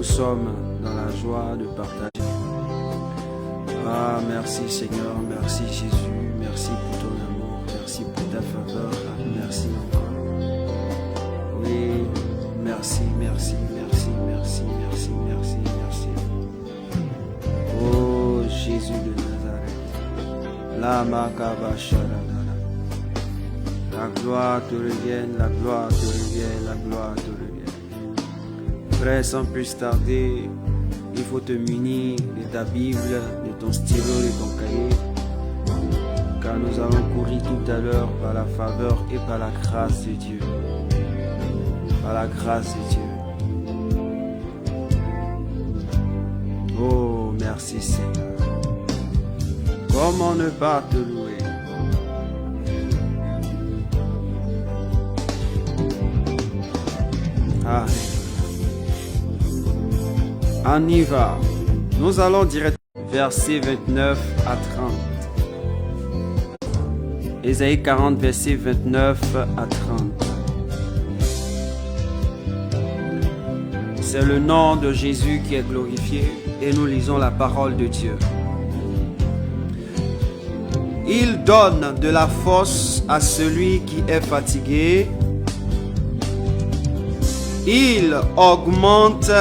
nous sommes dans la joie de partager. Ah, merci Seigneur, merci Jésus, merci pour ton amour, merci pour ta faveur, merci encore. Oui, merci, merci, merci, merci, merci, merci, merci. Oh Jésus de Nazareth, la makabasharadara. La gloire te revienne, la gloire te revienne, la gloire te revienne. Frère, sans plus tarder, il faut te munir de ta Bible, de ton stylo, de ton cahier, car nous allons courir tout à l'heure par la faveur et par la grâce de Dieu. Par la grâce de Dieu. Oh, merci Seigneur. Comment ne pas te louer? Ah. On y va. Nous allons directement verset 29 à 30. Ésaïe 40, verset 29 à 30. C'est le nom de Jésus qui est glorifié et nous lisons la parole de Dieu. Il donne de la force à celui qui est fatigué. Il augmente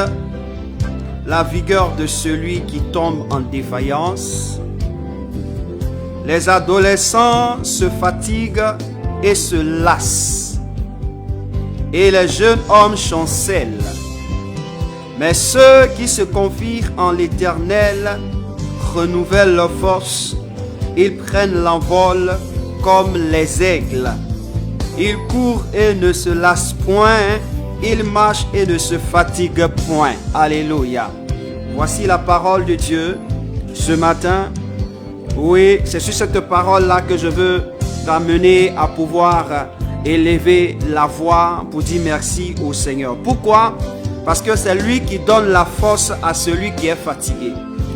la vigueur de celui qui tombe en défaillance. Les adolescents se fatiguent et se lassent, et les jeunes hommes chancellent. Mais ceux qui se confient en l'Éternel renouvellent leur force. Ils prennent l'envol comme les aigles. Ils courent et ne se lassent point. Ils marchent et ne se fatiguent point. Alléluia. Voici la parole de Dieu ce matin. Oui, c'est sur cette parole-là que je veux t'amener à pouvoir élever la voix pour dire merci au Seigneur. Pourquoi? Parce que c'est lui qui donne la force à celui qui est fatigué.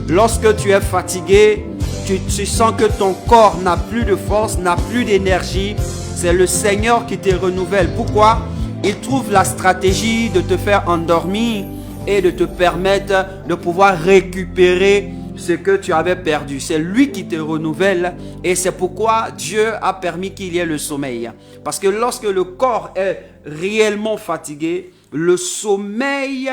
Lorsque tu es fatigué, tu sens que ton corps n'a plus de force, n'a plus d'énergie. C'est le Seigneur qui te renouvelle. Pourquoi? Il trouve la stratégie de te faire endormir et de te permettre de pouvoir récupérer ce que tu avais perdu. C'est lui qui te renouvelle et c'est pourquoi Dieu a permis qu'il y ait le sommeil. Parce que lorsque le corps est réellement fatigué, le sommeil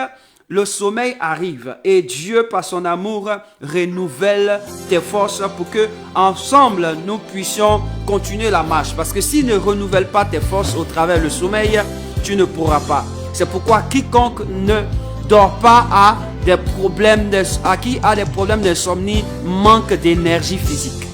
arrive et Dieu, par son amour, renouvelle tes forces pour que ensemble nous puissions continuer la marche. Parce que s'il ne renouvelle pas tes forces au travers du sommeil, tu ne pourras pas. C'est pourquoi quiconque ne dort pas a des problèmes d'insomnie, manque d'énergie physique.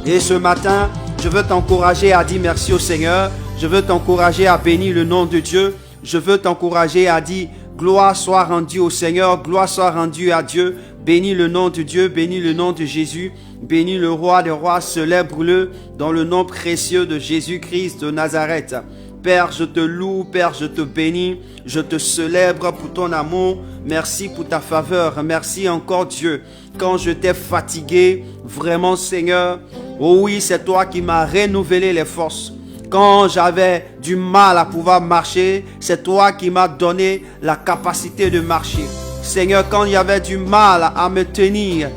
Et ce matin, je veux t'encourager à dire merci au Seigneur. Je veux t'encourager à bénir le nom de Dieu. Je veux t'encourager à dire gloire soit rendue au Seigneur, gloire soit rendue à Dieu. Bénis le nom de Dieu, bénis le nom de Jésus. Bénis le roi des rois, célèbre-le dans le nom précieux de Jésus-Christ de Nazareth. Père, je te loue, Père, je te bénis, je te célèbre pour ton amour. Merci pour ta faveur. Merci encore Dieu. Quand je t'ai fatigué, vraiment Seigneur, oh oui, c'est toi qui m'as renouvelé les forces. Quand j'avais du mal à pouvoir marcher, c'est toi qui m'as donné la capacité de marcher. Seigneur, quand il y avait du mal à me tenir,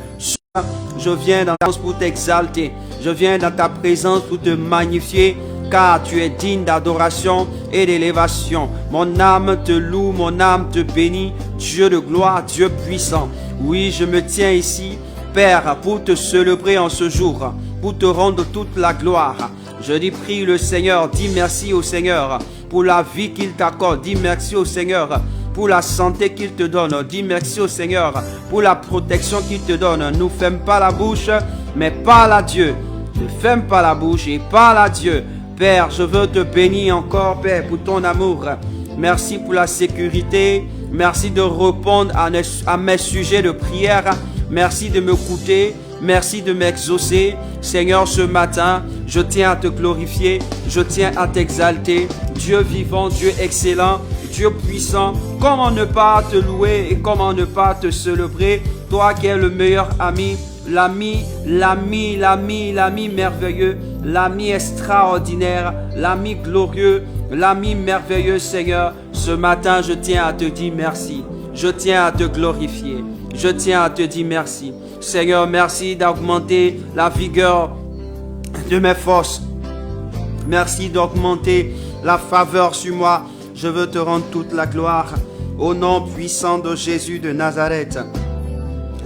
je viens dans ta présence pour t'exalter. Je viens dans ta présence pour te magnifier, car tu es digne d'adoration et d'élévation. Mon âme te loue, mon âme te bénit, Dieu de gloire, Dieu puissant. Oui, je me tiens ici, Père, pour te célébrer en ce jour, pour te rendre toute la gloire. Je dis, prie le Seigneur, dis merci au Seigneur pour la vie qu'il t'accorde. Dis merci au Seigneur pour la santé qu'il te donne. Dis merci au Seigneur pour la protection qu'il te donne. Ne ferme pas la bouche, mais parle à Dieu. Ne ferme pas la bouche et parle à Dieu. Père, je veux te bénir encore, Père, pour ton amour. Merci pour la sécurité. Merci de répondre à mes sujets de prière. Merci de m'écouter. Merci de m'exaucer. Seigneur, ce matin, je tiens à te glorifier. Je tiens à t'exalter. Dieu vivant, Dieu excellent, Dieu puissant. Comment ne pas te louer et comment ne pas te célébrer? Toi qui es le meilleur ami, l'ami merveilleux, l'ami extraordinaire, l'ami glorieux, l'ami merveilleux, Seigneur. Ce matin, je tiens à te dire merci. Je tiens à te glorifier. Je tiens à te dire merci. Seigneur, merci d'augmenter la vigueur de mes forces. Merci d'augmenter la faveur sur moi. Je veux te rendre toute la gloire. Au nom puissant de Jésus de Nazareth.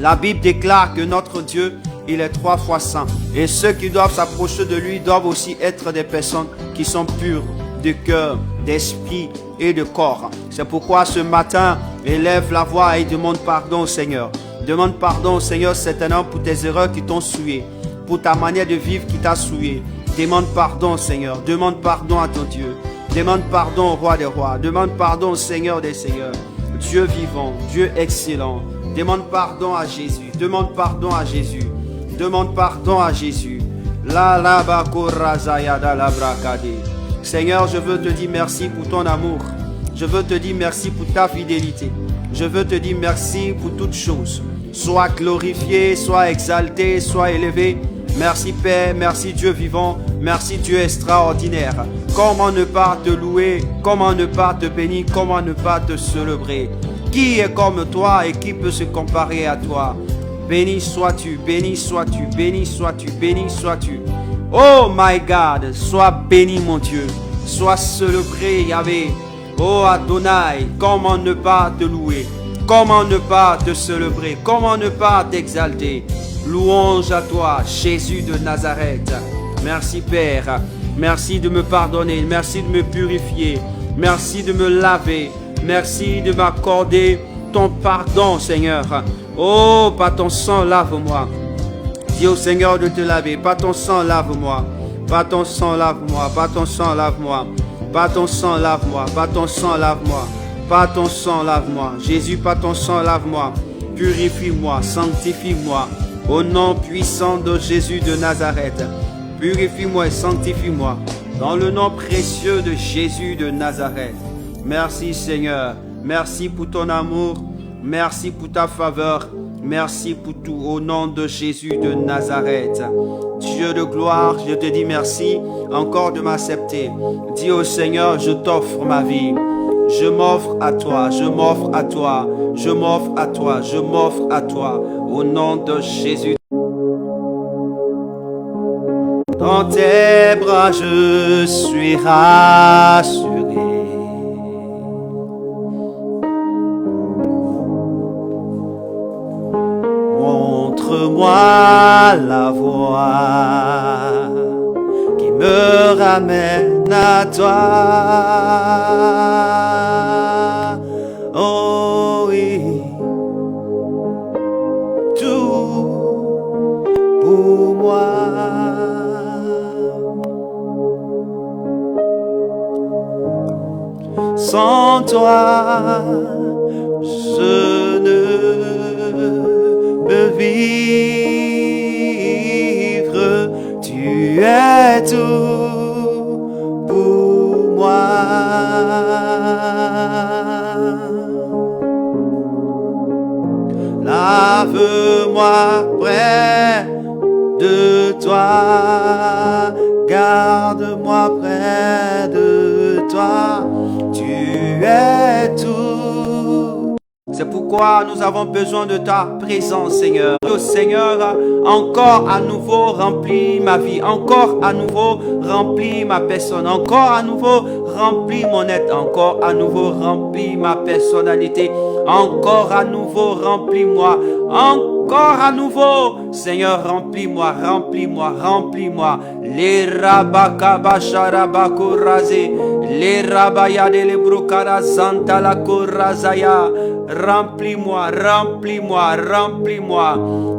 La Bible déclare que notre Dieu, il est 3 fois saint. Et ceux qui doivent s'approcher de lui doivent aussi être des personnes qui sont pures de cœur, d'esprit et de corps. C'est pourquoi ce matin, élève la voix et demande pardon au Seigneur. Demande pardon au Seigneur certainement pour tes erreurs qui t'ont souillé, pour ta manière de vivre qui t'a souillé. Demande pardon au Seigneur. Demande pardon à ton Dieu. Demande pardon au Roi des Rois. Demande pardon au Seigneur des Seigneurs. Dieu vivant, Dieu excellent. Demande pardon à Jésus. Demande pardon à Jésus. Demande pardon à Jésus. Seigneur, je veux te dire merci pour ton amour. Je veux te dire merci pour ta fidélité. Je veux te dire merci pour toutes choses. Sois glorifié, sois exalté, sois élevé. Merci Père, merci Dieu vivant, merci Dieu extraordinaire. Comment ne pas te louer, comment ne pas te bénir, comment ne pas te célébrer. Qui est comme toi et qui peut se comparer à toi? Béni sois-tu, béni sois-tu, béni sois-tu, béni sois-tu. Oh my God, sois béni mon Dieu, sois célébré Yahvé. Oh Adonai, comment ne pas te louer, comment ne pas te célébrer, comment ne pas t'exalter. Louange à toi, Jésus de Nazareth. Merci Père, merci de me pardonner, merci de me purifier, merci de me laver, merci de m'accorder ton pardon Seigneur. Oh, par ton sang, lave-moi. Dis au Seigneur de te laver. Par ton sang, lave-moi. Par ton sang, lave-moi. Par ton sang, lave-moi. Par ton sang, lave-moi. Par ton sang, lave-moi. Par ton sang, lave-moi. Jésus, par ton sang, lave-moi. Purifie-moi, sanctifie-moi. Au nom puissant de Jésus de Nazareth. Purifie-moi et sanctifie-moi. Dans le nom précieux de Jésus de Nazareth. Merci Seigneur. Merci pour ton amour. Merci pour ta faveur. Merci pour tout. Au nom de Jésus de Nazareth. Dieu de gloire, je te dis merci encore de m'accepter. Dis au Seigneur, je t'offre ma vie. Je m'offre à toi, je m'offre à toi, je m'offre à toi, je m'offre à toi. Au nom de Jésus. Dans tes bras, je suis rassuré. Montre-moi la voie qui me ramène à toi. Oh oui, tout pour moi. Sans toi, je ne peux vivre. Tu es tout pour moi. Lave-moi près de toi, garde-moi près de toi. Tu es tout. C'est pourquoi nous avons besoin de ta présence, Seigneur. Oh Seigneur, encore à nouveau remplis ma vie, encore à nouveau remplis ma personne, encore à nouveau remplis mon être, encore à nouveau remplis ma personnalité, encore à nouveau remplis-moi, encore à nouveau, Seigneur, remplis-moi, remplis-moi, remplis-moi. Les rabakabasharabakoraze, les rabayade les brokara zanta la korazaya. Remplis-moi, remplis-moi, remplis-moi.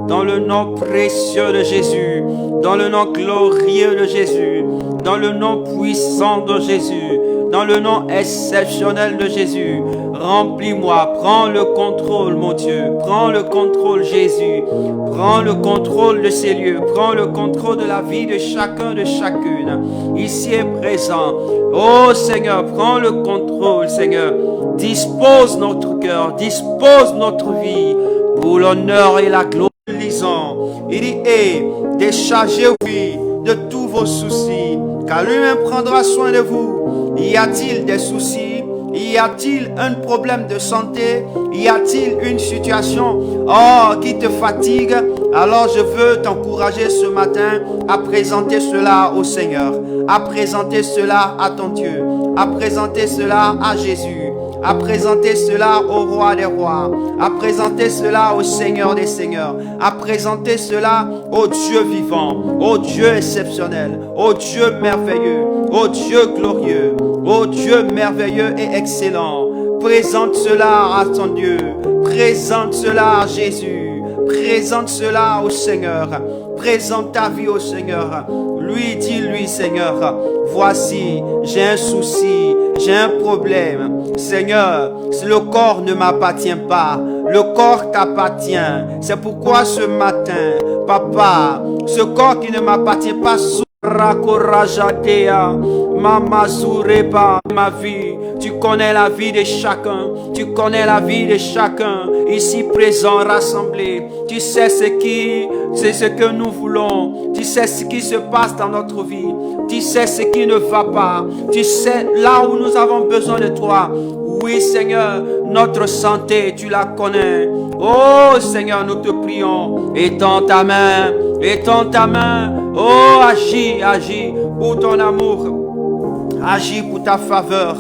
Dans le nom précieux de Jésus, dans le nom glorieux de Jésus, dans le nom puissant de Jésus, dans le nom exceptionnel de Jésus. Remplis-moi, prends le contrôle mon Dieu, prends le contrôle Jésus, prends le contrôle de ces lieux, prends le contrôle de la vie de chacun, de chacune, ici et présent. Oh Seigneur, prends le contrôle Seigneur, dispose notre cœur, dispose notre vie pour l'honneur et la gloire. Lisons, il dit, déchargez-vous de tous vos soucis, car lui-même prendra soin de vous. Y a-t-il des soucis? Y a-t-il un problème de santé? Y a-t-il une situation qui te fatigue? Alors je veux t'encourager ce matin à présenter cela au Seigneur, à présenter cela à ton Dieu, à présenter cela à Jésus, à présenter cela au Roi des Rois, à présenter cela au Seigneur des Seigneurs, à présenter cela au Dieu vivant, au Dieu exceptionnel, au Dieu merveilleux, au Dieu glorieux, au Dieu merveilleux et excellent. Présente cela à ton Dieu, présente cela à Jésus, présente cela au Seigneur, présente ta vie au Seigneur. Dis-lui, Seigneur, voici, j'ai un souci, j'ai un problème. Seigneur, le corps ne m'appartient pas, le corps t'appartient. C'est pourquoi ce matin, Papa, ce corps qui ne m'appartient pas, ma vie, tu connais la vie de chacun, tu connais la vie de chacun ici présent, rassemblé. Tu sais ce que nous voulons, tu sais ce qui se passe dans notre vie, tu sais ce qui ne va pas, tu sais là où nous avons besoin de toi. Oui Seigneur, notre santé, tu la connais. Oh Seigneur, nous te prions, étends ta main, étends ta main. Oh, agis, agis pour ton amour, agis pour ta faveur,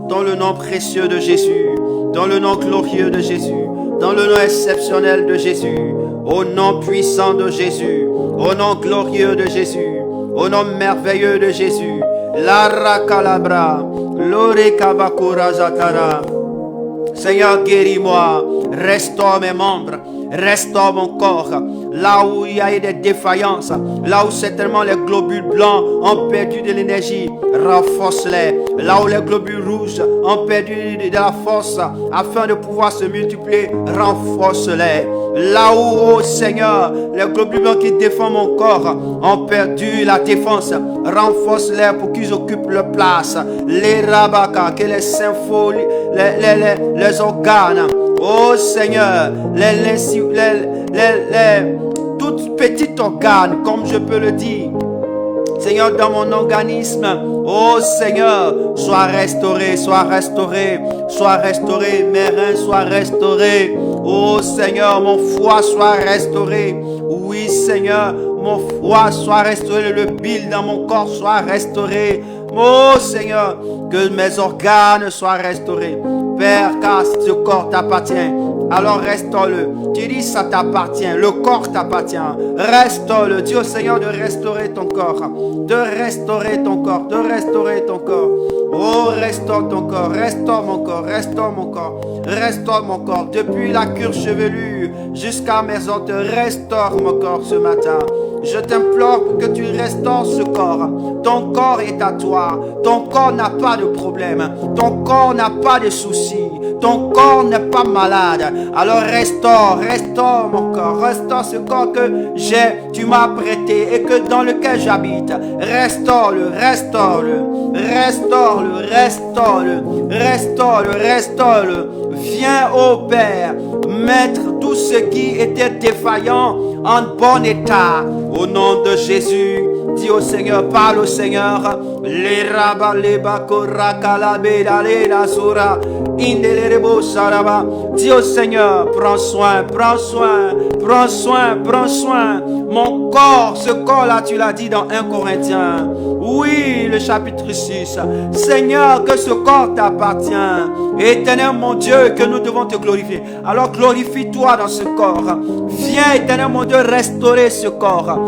dans le nom précieux de Jésus, dans le nom glorieux de Jésus, dans le nom exceptionnel de Jésus, au nom puissant de Jésus, au nom glorieux de Jésus, au nom merveilleux de Jésus. Lara Calabra, Lore Kabakura Zatara. Seigneur, guéris-moi, restaure mes membres, restaure mon corps, là où il y a eu des défaillances, là où certainement les globules blancs ont perdu de l'énergie, renforce-les, là où les globules rouges ont perdu de la force afin de pouvoir se multiplier, renforce-les, là où, oh Seigneur, les globules blancs qui défendent mon corps ont perdu la défense, renforce-les pour qu'ils occupent leur place, les rabaka, que les symphonies, les organes, oh Seigneur, toutes petites organes, comme je peux le dire, Seigneur, dans mon organisme, oh Seigneur, sois restauré, sois restauré, sois restauré, mes reins soient restaurés, oh Seigneur, mon foie soit restauré, oui Seigneur, mon foie soit restauré, le bile dans mon corps soit restauré, oh Seigneur, que mes organes soient restaurés. Père, car ce corps t'appartient, alors restaure-le. Tu dis ça t'appartient, le corps t'appartient. Restaure-le. Dis au Seigneur de restaurer ton corps, de restaurer ton corps, de restaurer ton corps. Oh, restaure ton corps, restaure mon corps, restaure mon corps, restaure mon corps. Depuis la cure chevelue jusqu'à mes os, restaure mon corps ce matin. Je t'implore pour que tu restaures ce corps. Ton corps est à toi. Ton corps n'a pas de problème. Ton corps n'a pas de soucis. Ton corps n'est pas malade. Alors restaure mon corps. Restaure ce corps que tu m'as prêté et que dans lequel j'habite. Restaure-le, restaure-le, restaure-le, restaure-le, restaure-le, restaure-le. Viens, ô Père, mettre tout ce qui était défaillant en bon état. Au nom de Jésus, dis au Seigneur, parle au Seigneur. Les rabas, les bakora, kalabeda, les nasura, indelerebo saraba. Dis au Seigneur, prends soin, prends soin, prends soin, prends soin. Mon corps, ce corps-là, tu l'as dit dans 1 Corinthiens. Oui, le chapitre 6. Seigneur, que ce corps t'appartient. Éternel mon Dieu, que nous devons te glorifier. Alors glorifie-toi dans ce corps. Viens, éternel mon Dieu, restaurer ce corps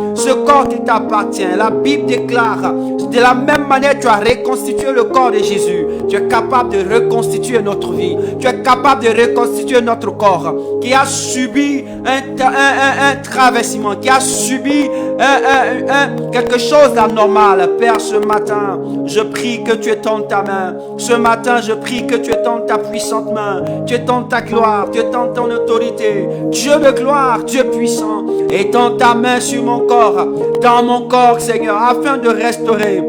qui t'appartient. La Bible déclare, de la même manière tu as reconstitué le corps de Jésus, tu es capable de reconstituer notre vie. Tu es capable de reconstituer notre corps qui a subi un traversement, qui a subi quelque chose d'anormal. Père, ce matin, je prie que tu étendes ta main. Ce matin, je prie que tu étendes ta puissante main. Tu étendes ta gloire, tu étendes ton autorité. Dieu de gloire, Dieu puissant, étends ta main sur mon corps, dans mon corps, Seigneur, afin de restaurer.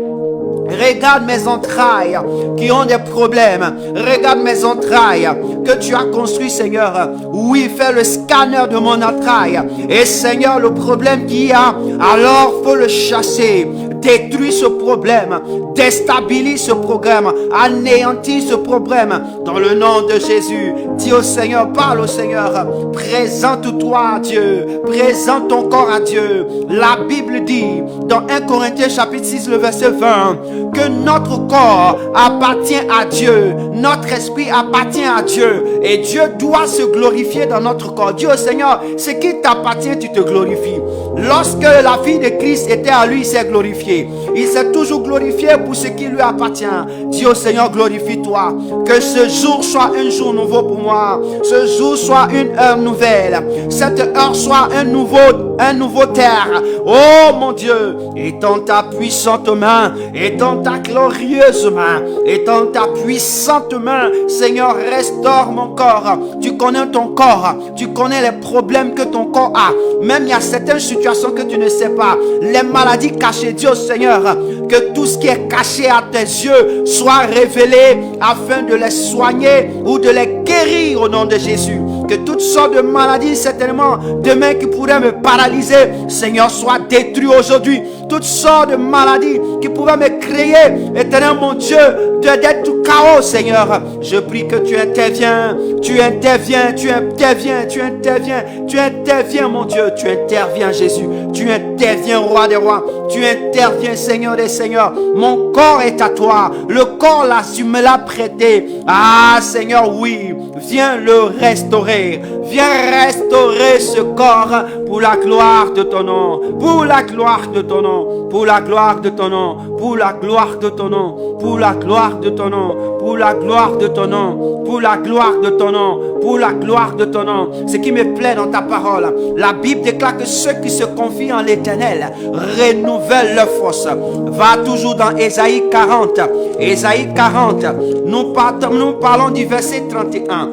Regarde mes entrailles qui ont des problèmes. Regarde mes entrailles que tu as construit, Seigneur. Oui, fais le scanner de mon entraille. Et Seigneur, le problème qu'il y a, alors faut le chasser. détruis ce problème, déstabilise ce problème, anéantis ce problème. Dans le nom de Jésus, dis au Seigneur, parle au Seigneur, présente-toi à Dieu, présente ton corps à Dieu. La Bible dit dans 1 Corinthiens chapitre 6, le verset 20, que notre corps appartient à Dieu, notre esprit appartient à Dieu, et Dieu doit se glorifier dans notre corps. Dis au Seigneur, ce qui t'appartient, tu te glorifies. Lorsque la vie de Christ était à lui, il s'est glorifié. Il s'est toujours glorifié pour ce qui lui appartient. Dis au Seigneur, glorifie-toi. Que ce jour soit un jour nouveau pour moi. Ce jour soit une heure nouvelle. Cette heure soit un nouveau terre. Oh mon Dieu, étends ta puissante main, étends ta glorieuse main, étends ta puissante main. Seigneur, restaure mon corps. Tu connais ton corps, tu connais les problèmes que ton corps a. Même il y a certaines situations que tu ne sais pas. Les maladies cachées, dis au Seigneur que tout ce qui est caché à tes yeux soit révélé afin de les soigner ou de les guérir au nom de Jésus. Que toutes sortes de maladies, certainement demain qui pourraient me paralyser, Seigneur, soient détruites aujourd'hui. Toutes sortes de maladies qui pourraient me créer, éternel mon Dieu, d'être tout chaos, Seigneur. Je prie que tu interviens, tu interviens, tu interviens, tu interviens, tu interviens, mon Dieu, tu interviens, Jésus, tu interviens, Roi des rois, tu interviens, Seigneur des seigneurs. Mon corps est à toi, le corps là, tu me l'as prêté. Ah, Seigneur, oui, viens le restaurer, viens restaurer ce corps pour la gloire de ton nom, pour la gloire de ton nom, pour la gloire de ton nom, pour la gloire de ton nom, pour la gloire de ton nom, pour la gloire de ton nom, pour la gloire de ton nom, pour la gloire de ton nom. Ce qui me plaît dans ta parole, la Bible déclare que ceux qui se confient en l'Éternel renouvellent leur force. Va toujours dans Ésaïe 40. Ésaïe 40, nous parlons du verset 31.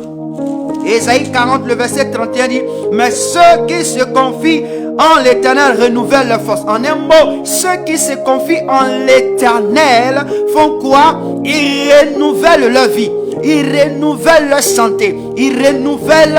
Ésaïe 40, le verset 31 dit, mais ceux qui se confient en l'Éternel renouvellent leur force. En un mot, ceux qui se confient en l'Éternel font quoi? Ils renouvellent leur vie. Ils renouvellent leur santé, ils renouvellent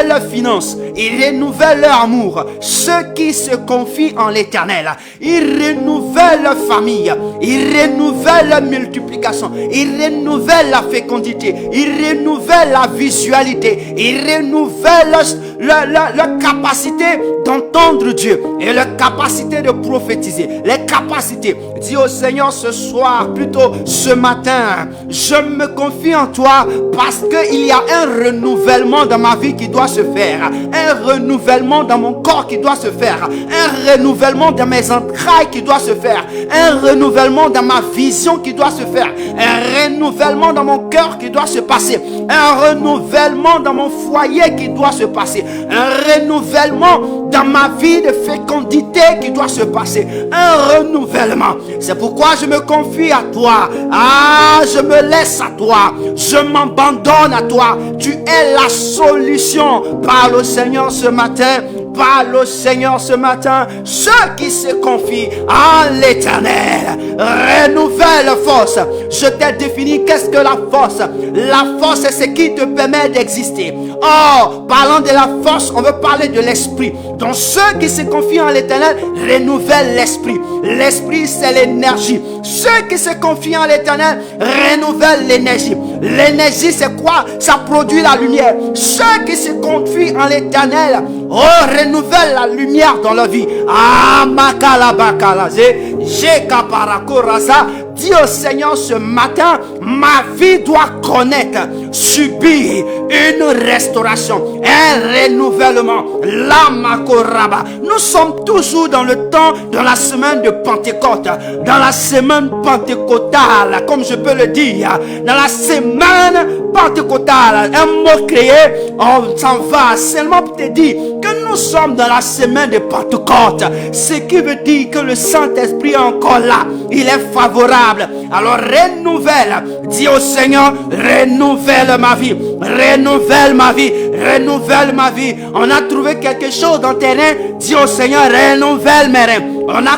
leurs finances, ils renouvellent leur amour. Ceux qui se confient en l'Éternel, ils renouvellent leur famille, ils renouvellent leur multiplication, ils renouvellent la fécondité, ils renouvellent la visualité, ils renouvellent leur capacité d'entendre Dieu et leur capacité de prophétiser, les capacités. Dis au Seigneur ce soir, plutôt ce matin, je me confie en toi parce qu'il y a un renouvellement dans ma vie qui doit se faire, un renouvellement dans mon corps qui doit se faire, un renouvellement dans mes entrailles qui doit se faire, un renouvellement dans ma vision qui doit se faire, un renouvellement dans mon cœur qui doit se passer, un renouvellement dans mon foyer qui doit se passer, un renouvellement dans ma vie de fécondité qui doit se passer, un renouvellement. C'est pourquoi je me confie à toi. Ah, je me laisse à toi. Je m'abandonne à toi. Tu es la solution. Parle au Seigneur ce matin. Parle au Seigneur ce matin. Ceux qui se confient en l'Éternel renouvellent force. Je t'ai défini qu'est-ce que la force. La force, c'est ce qui te permet d'exister. Or, parlant de la force, on veut parler de l'esprit. Donc ceux qui se confient en l'Éternel renouvellent l'esprit. L'esprit, c'est l'énergie. Ceux qui se confient en l'Éternel renouvellent l'énergie. L'énergie, c'est quoi? Ça produit la lumière. Ceux qui se confient en l'Éternel renouvellent la lumière dans leur vie. Ah, makalabakalaze, jekaparakoraza. Dis au Seigneur ce matin, ma vie doit connaître, subir une restauration, un renouvellement. Lamakoraba. Nous sommes toujours dans le temps, dans la semaine de Pentecôte, dans la semaine pentecôtale, comme je peux le dire, dans la semaine pentecôtale. Un mot créé, on s'en va seulement pour te dire que nous sommes dans la semaine de Pentecôte, ce qui veut dire que le Saint-Esprit est encore là, il est favorable. Alors renouvelle, dis au Seigneur, renouvelle ma vie, renouvelle ma vie, renouvelle ma vie. On a trouvé quelque chose dans tes reins, dis au Seigneur, renouvelle mes reins. On a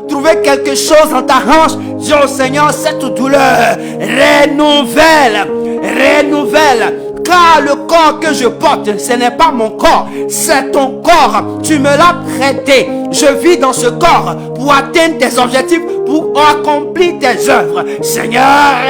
trouvé quelque chose dans ta hanche, dis au Seigneur, cette douleur, renouvelle, renouvelle. car le corps que je porte, ce n'est pas mon corps, c'est ton corps. Tu me l'as prêté. Je vis dans ce corps pour atteindre tes objectifs, pour accomplir tes œuvres. Seigneur,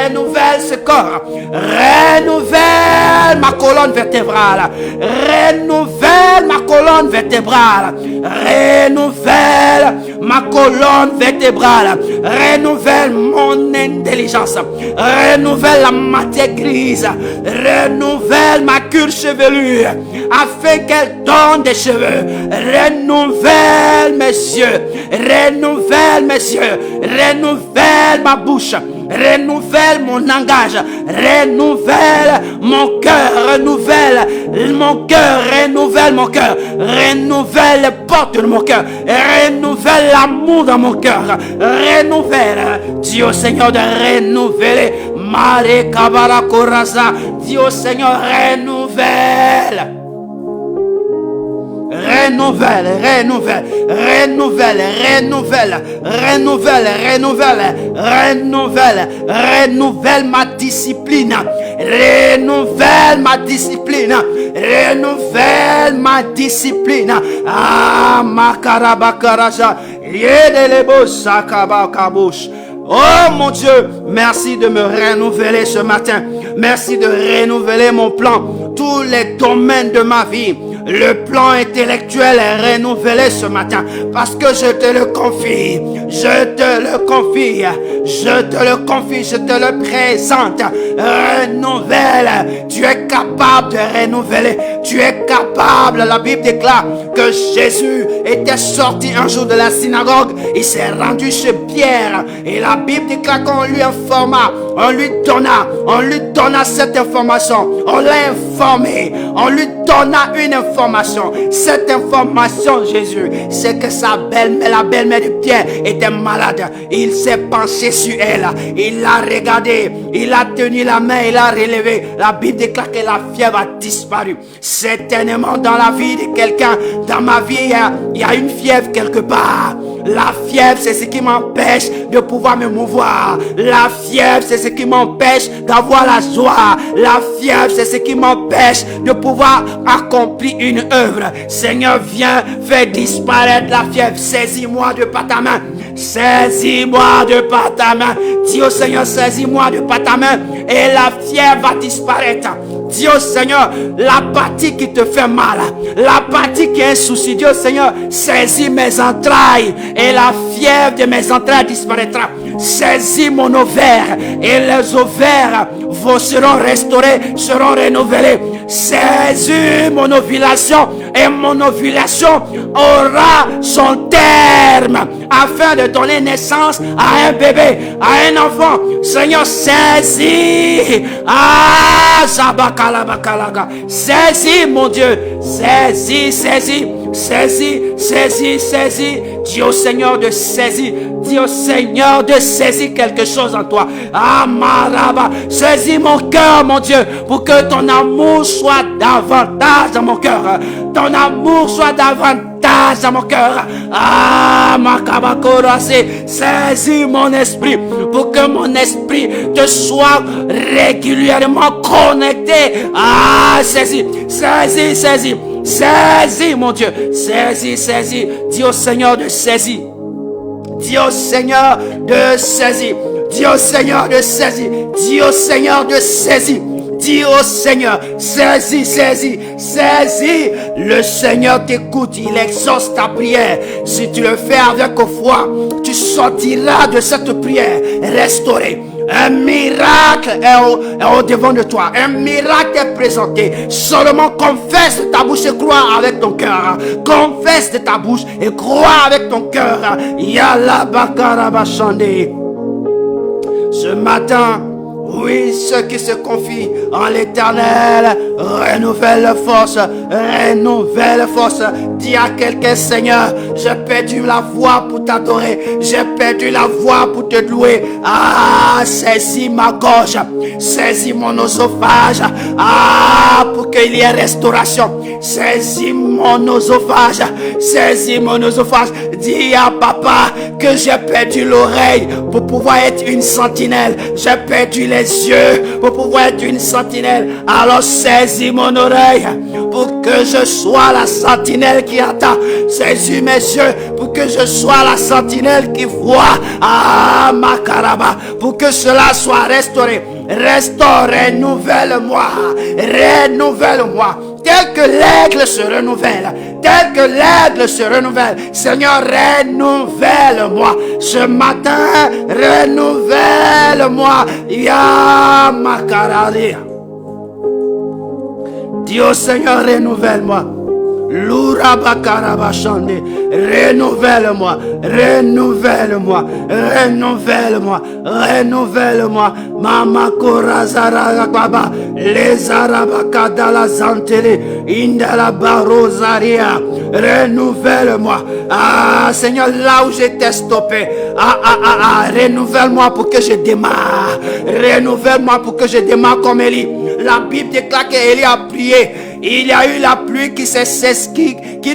renouvelle ce corps. Renouvelle ma colonne vertébrale. Renouvelle ma colonne vertébrale. Renouvelle ma colonne vertébrale. Renouvelle mon intelligence. Renouvelle la matière grise. Renouvelle ma cuir chevelue afin qu'elle donne des cheveux. Renouvelle mes yeux. Renouvelle mes yeux. Renouvelle ma bouche. Renouvelle mon langage. Renouvelle mon cœur. Renouvelle mon cœur. Renouvelle mon cœur. Renouvelle les portes de mon cœur. Renouvelle l'amour dans mon cœur. Renouvelle. Dis au Seigneur de renouveler. Mare Kabara Korasa. Dis au Seigneur, renouvelle. Renouvelle, renouvelle, renouvelle, renouvelle, renouvelle, renouvelle, renouvelle, renouvelle ma discipline, renouvelle ma discipline, renouvelle ma discipline. Ah, makarabakaraja, yedelebo sakabakabush. Oh mon Dieu, merci de me renouveler ce matin. Merci de renouveler mon plan, tous les domaines de ma vie. Le plan intellectuel est renouvelé ce matin parce que je te le confie. Je te le confie. Je te le confie. Je te le présente. Renouvelle. Tu es capable de renouveler. Tu es capable. La Bible déclare que Jésus était sorti un jour de la synagogue. Il s'est rendu chez Pierre. Et la Bible déclare qu'on lui informa. On lui donna cette information. On l'a informé. On lui donna une information. Cette information, Jésus, c'est que sa belle-mère, la belle-mère de Pierre, était malade. Il s'est penché sur elle. Il l'a regardée. Il a tenu la main. Il l'a relevée. La Bible déclare que la fièvre a disparu. Certainement dans la vie de quelqu'un, dans ma vie, il y a une fièvre quelque part. La fièvre, c'est ce qui m'empêche de pouvoir me mouvoir. La fièvre, c'est ce qui m'empêche d'avoir la joie. La fièvre, c'est ce qui m'empêche de pouvoir accomplir une œuvre. Seigneur, viens faire disparaître la fièvre. Saisis-moi de par ta main. Saisis-moi de par ta main. Dis au Seigneur, saisis-moi de par ta main. Et la fièvre va disparaître. Dis au Seigneur, la partie qui te fait mal, la partie qui est un souci, dis au Seigneur, saisis mes entrailles et la fièvre de mes entrailles disparaîtra. Saisis mon ovaire et les ovaires seront restaurés, seront renouvelés. Saisis mon ovulation et mon ovulation aura son terme afin de donner naissance à un bébé, à un enfant. Seigneur, saisis. Ah, Zabakalabakalaga. Saisis, mon Dieu. Saisis, saisis. Saisis, saisis, saisis. Dis au Seigneur de saisir. Dis au Seigneur de saisir quelque chose en toi. Ah, Maraba. Saisis mon cœur, mon Dieu, pour que ton amour soit davantage dans mon cœur. Ton amour soit davantage dans mon cœur. Ah, Makabakorase. Saisis mon esprit, pour que mon esprit te soit régulièrement connecté. Ah, saisis, saisis, saisis. Saisis, mon Dieu. Saisis, saisis. Dis au Seigneur de saisir. Dis au Seigneur de saisir. Dis au Seigneur de saisir. Dis au Seigneur de saisir. Dis au Seigneur, saisis, saisis, saisis. Le Seigneur t'écoute, il exauce ta prière. Si tu le fais avec foi, tu sortiras de cette prière restaurée. Un miracle est au devant de toi. Un miracle est présenté. Seulement confesse de ta bouche et crois avec ton cœur. Confesse de ta bouche et crois avec ton cœur. Yalla bakarabashande. Ce matin, oui, ceux qui se confient en l'Éternel renouvellent leur force, renouvelle force. Dis à quelqu'un, Seigneur, j'ai perdu la voix pour t'adorer, j'ai perdu la voix pour te louer. Ah, saisis ma gorge, saisis mon oesophage, ah, pour qu'il y ait restauration. Saisis mon oesophage, saisis mon oesophage. Dis à papa que j'ai perdu l'oreille pour pouvoir être une sentinelle, j'ai perdu les yeux pour pouvoir être une sentinelle. Alors saisis mon oreille pour que je sois la sentinelle qui attend. Saisis mes yeux pour que je sois la sentinelle qui voit. Ah, ma caraba, pour que cela soit restauré. Restaure, renouvelle-moi, renouvelle-moi. Tel que l'aigle se renouvelle, tel que l'aigle se renouvelle. Seigneur, renouvelle-moi. Ce matin, renouvelle-moi. Ya makarali. Dieu Seigneur, renouvelle-moi. Lourabakarabachande, renouvelle-moi, renouvelle-moi, renouvelle-moi, renouvelle-moi. Mama Korazarababa, les Arabakadala Zantele, Indala Barosaria, renouvelle-moi. Ah Seigneur, là où j'étais stoppé, renouvelle-moi pour que je démarre, renouvelle-moi pour que je démarre comme Élie. La Bible déclare qu'Élie a prié. Il y a eu la pluie qui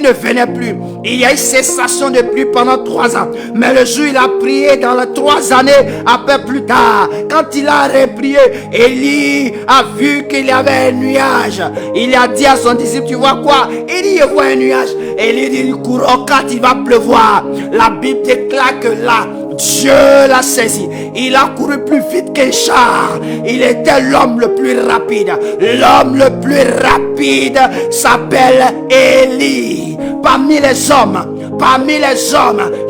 ne venait plus. Il y a eu cessation de pluie pendant 3 ans. Mais le jour il a prié dans les 3 années, après plus tard, quand il a reprié, Élie a vu qu'il y avait un nuage. Il a dit à son disciple, tu vois quoi? Il dit, je vois un nuage. Élie dit, cours quand il va pleuvoir. La Bible déclare que là, Dieu l'a saisi. Il a couru plus vite qu'un char. Il était l'homme le plus rapide. L'homme le plus rapide s'appelle Élie. Parmi les hommes,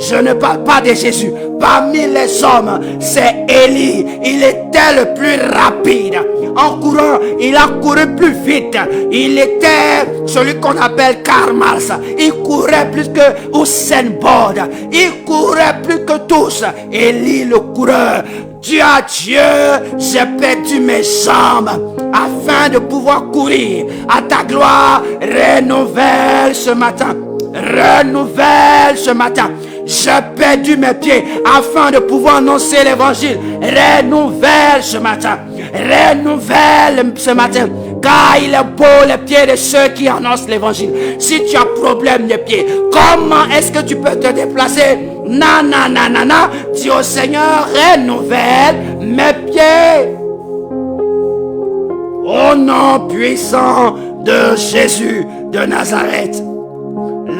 je ne parle pas de Jésus. Parmi les hommes, c'est Élie. Il était le plus rapide. En courant, il a couru plus vite. Il était celui qu'on appelle Karl Marx. Il courait plus que Usain Bolt. Il courait plus que tous. Élie le coureur. Dieu à Dieu, j'ai perdu mes jambes afin de pouvoir courir à ta gloire. Renouvelle ce matin. Renouvelle ce matin. J'ai perdu mes pieds afin de pouvoir annoncer l'évangile. Renouvelle ce matin. Renouvelle ce matin. Car il est beau les pieds de ceux qui annoncent l'évangile. Si tu as problème de pieds, comment est-ce que tu peux te déplacer? Nanana. Dis au Seigneur, renouvelle mes pieds. Au nom puissant de Jésus de Nazareth.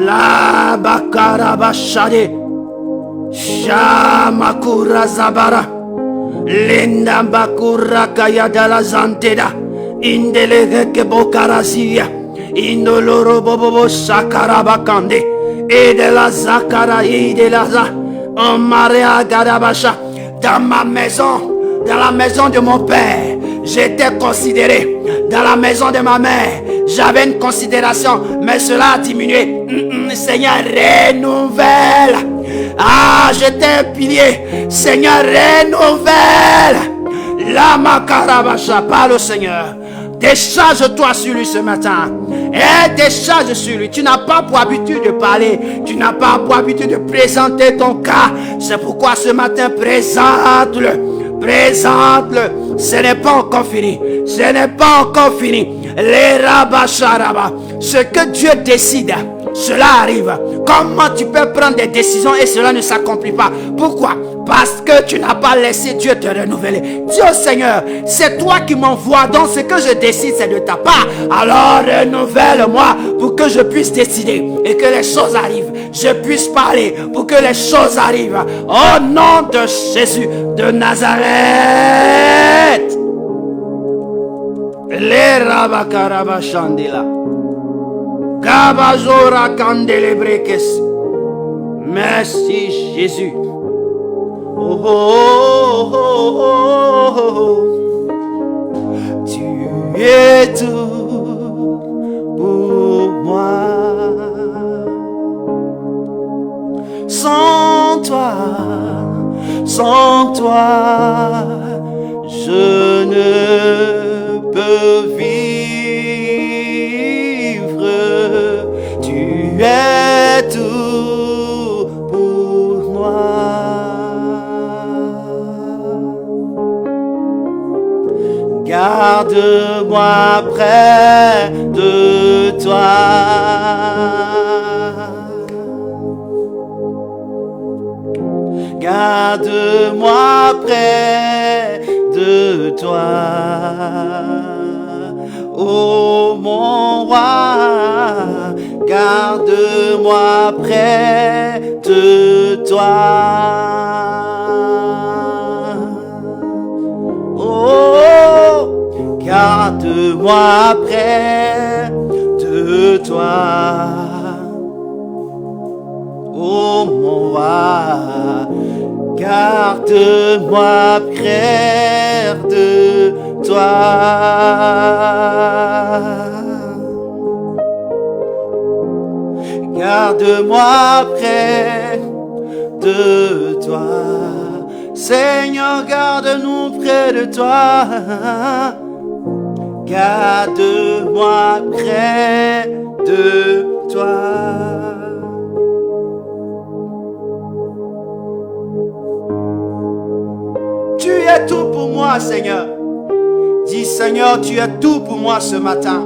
La bakarabashade. Shamakura zabara. Linda bakura kayadala zanteda. Indele kebokarazia. Indoloro bobo sakarabakande. Et de la zakara et de la za. En maria garabasha. Dans ma maison, dans la maison de mon père, j'étais considéré. Dans la maison de ma mère, j'avais une considération, mais cela a diminué. Seigneur, renouvelle. Ah, j'étais un pilier. Seigneur, renouvelle. La makarabasha, parle au Seigneur. Décharge-toi sur lui ce matin. Et décharge sur lui. Tu n'as pas pour habitude de parler. Tu n'as pas pour habitude de présenter ton cas. C'est pourquoi ce matin, présente-le. Présente-le. Ce n'est pas encore fini. Ce n'est pas encore fini. Les rabacharaba. Ce que Dieu décide, cela arrive. Comment tu peux prendre des décisions et cela ne s'accomplit pas? Pourquoi? Parce que tu n'as pas laissé Dieu te renouveler. Dis au Seigneur, c'est toi qui m'envoies, donc ce que je décide c'est de ta part. Alors renouvelle-moi pour que je puisse décider et que les choses arrivent. Je puisse parler pour que les choses arrivent. Au nom de Jésus de Nazareth. Les rabakarabashandila. Kabazora kandelebrekes. Merci Jésus. Oh, oh, oh, oh, oh. Tu es tout pour moi. Sans toi, je ne peux vivre. Garde-moi près de toi. Garde-moi près de toi. Ô mon roi, garde-moi près de toi. Oh, garde-moi près de toi. Oh mon roi, garde-moi près de toi. Garde-moi près de toi. Seigneur, garde-nous près de toi. Garde-moi près de toi. Tu es tout pour moi, Seigneur. Dis, Seigneur, tu es tout pour moi ce matin.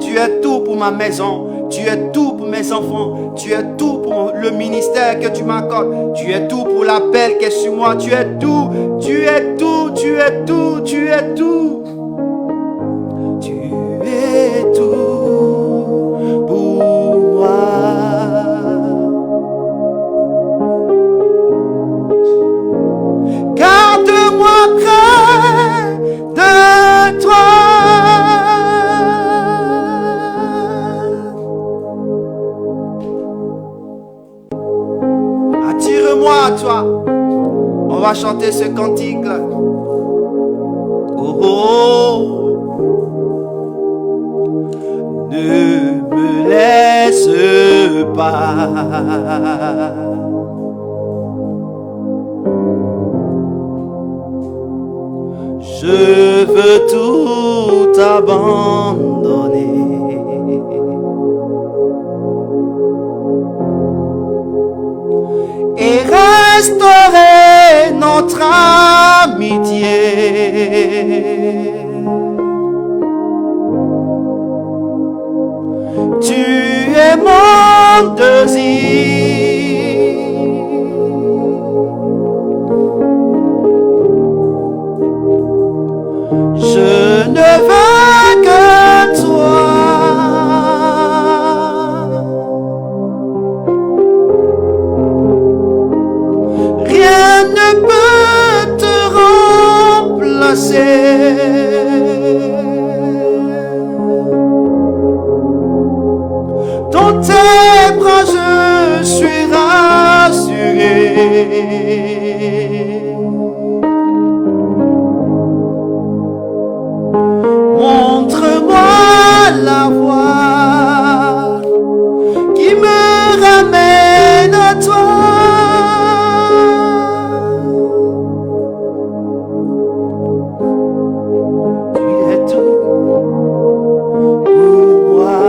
Tu es tout pour ma maison. Tu es tout pour mes enfants. Tu es tout pour le ministère que tu m'accordes. Tu es tout pour l'appel qui est sur moi. Tu es tout. Tu es tout. Tu es tout. Tu es tout. Tu es tout pour moi. Garde-moi près de toi. Attire-moi à toi. On va chanter ce cantique. Oh, oh. Ne me laisse pas. Je veux tout abandonner. Et restaurer notre amitié. Tu es mon désir. Je ne veux que toi. Rien ne peut te remplacer. Dans tes bras je suis rassuré. Montre-moi la voie qui me ramène à toi. Tu es tout pour moi.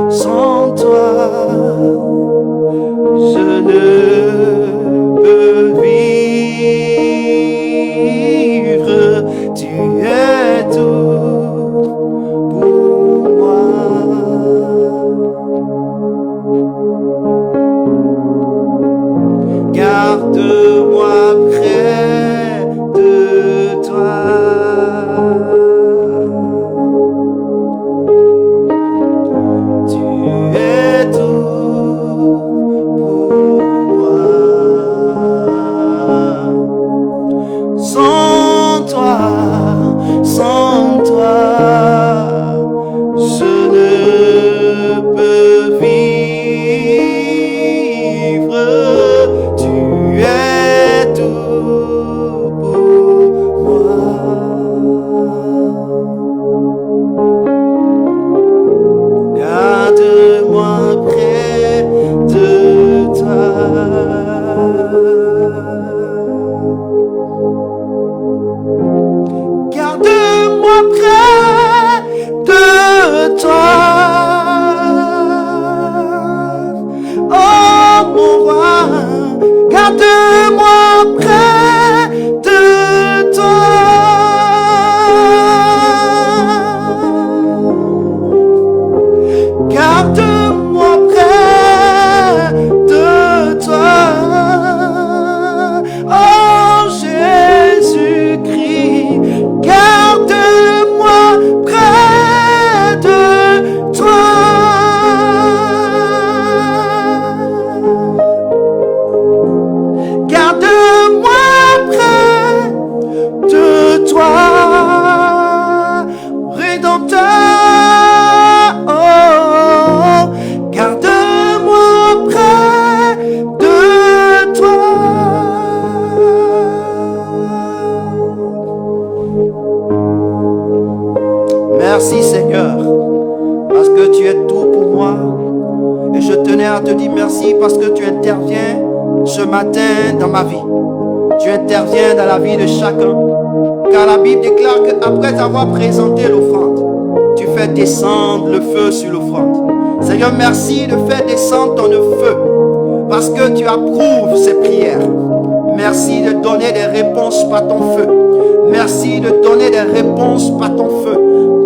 Sans toi, je ne peux vivre. Tu es tout pour moi. Garde-moi près de toi. Tu es tout pour moi. Sans toi, je ne peux vivre. Tu es tout. Garde-moi près de toi, Rédempteur. Oh, garde-moi près de toi. Merci Seigneur, parce que tu es tout pour moi. Et je tenais à te dire merci parce que tu interviens ce matin dans ma vie. Tu interviens dans la vie de chacun. Car la Bible déclare qu'après avoir présenté l'offrande, tu fais descendre le feu sur l'offrande. Seigneur, merci de faire descendre ton feu parce que tu approuves ces prières. Merci de donner des réponses par ton feu. Merci de donner des réponses par ton feu.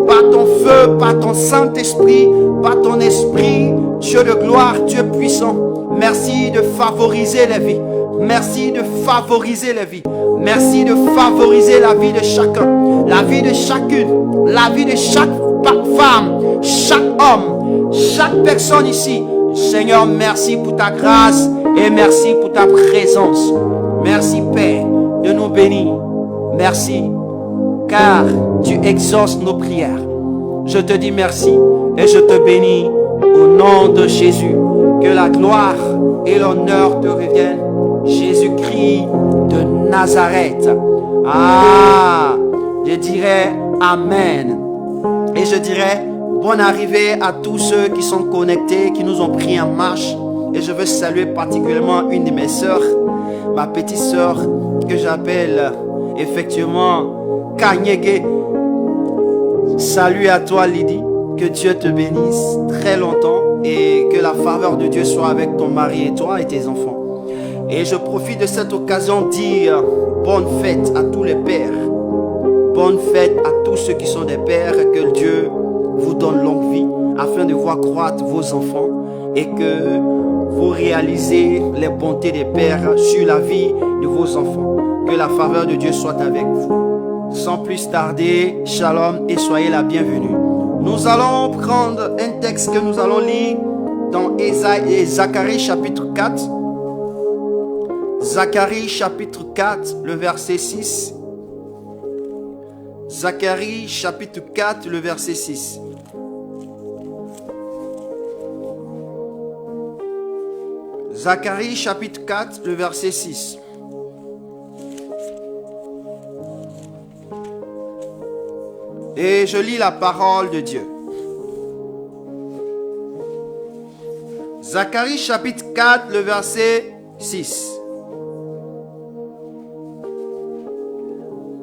Par ton feu, par ton Saint-Esprit, par ton Esprit, Dieu de gloire, Dieu puissant. Merci de favoriser les vies. Merci de favoriser les vies. Merci de favoriser la vie de chacun, la vie de chacune, la vie de chaque femme, chaque homme, chaque personne ici. Seigneur, merci pour ta grâce et merci pour ta présence. Merci Père de nous bénir. Merci car tu exauces nos prières. Je te dis merci et je te bénis au nom de Jésus. Que la gloire et l'honneur te reviennent. Jésus-Christ de Nazareth. Ah, je dirais Amen. Et je dirais bonne arrivée à tous ceux qui sont connectés, qui nous ont pris en marche. Et je veux saluer particulièrement une de mes sœurs, ma petite sœur que j'appelle effectivement Kanyege. Salut à toi Lydie, que Dieu te bénisse très longtemps et que la faveur de Dieu soit avec ton mari et toi et tes enfants. Et je profite de cette occasion de dire bonne fête à tous les pères. Bonne fête à tous ceux qui sont des pères. Que Dieu vous donne longue vie afin de voir croître vos enfants et que vous réalisez les bontés des pères sur la vie de vos enfants. Que la faveur de Dieu soit avec vous. Sans plus tarder, shalom et soyez la bienvenue. Nous allons prendre un texte que nous allons lire dans Zacharie chapitre 4. Zacharie chapitre 4, le verset 6. Zacharie chapitre 4, le verset 6. Zacharie chapitre 4, le verset 6. Et je lis la parole de Dieu. Zacharie chapitre 4, le verset 6.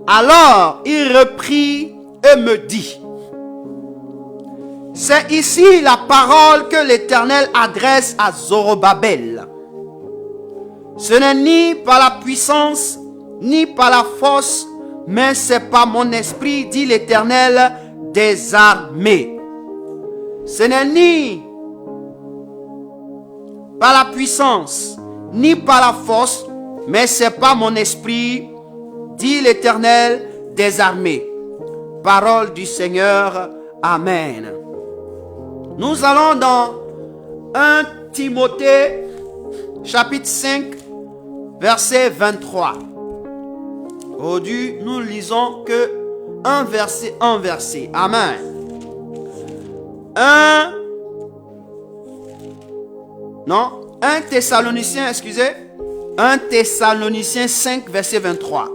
Alors il reprit et me dit, c'est ici la parole que l'Éternel adresse à Zorobabel. Ce n'est ni par la puissance, ni par la force, mais c'est par mon esprit, dit l'Éternel des armées. Ce n'est ni par la puissance, ni par la force, mais c'est par mon esprit, dit l'Éternel des armées. Parole du Seigneur. Amen. Nous allons dans 1 Timothée, chapitre 5, verset 23. Aujourd'hui, nous lisons que un verset. Amen. 1 Thessaloniciens, excusez. 1 Thessaloniciens 5, verset 23.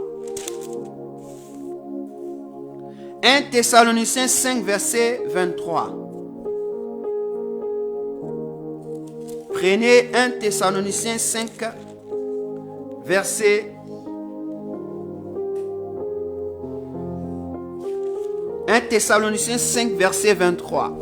1 Thessaloniciens 5, verset 23. Prenez 1 Thessaloniciens 5, verset 1 Thessaloniciens 5, verset 23.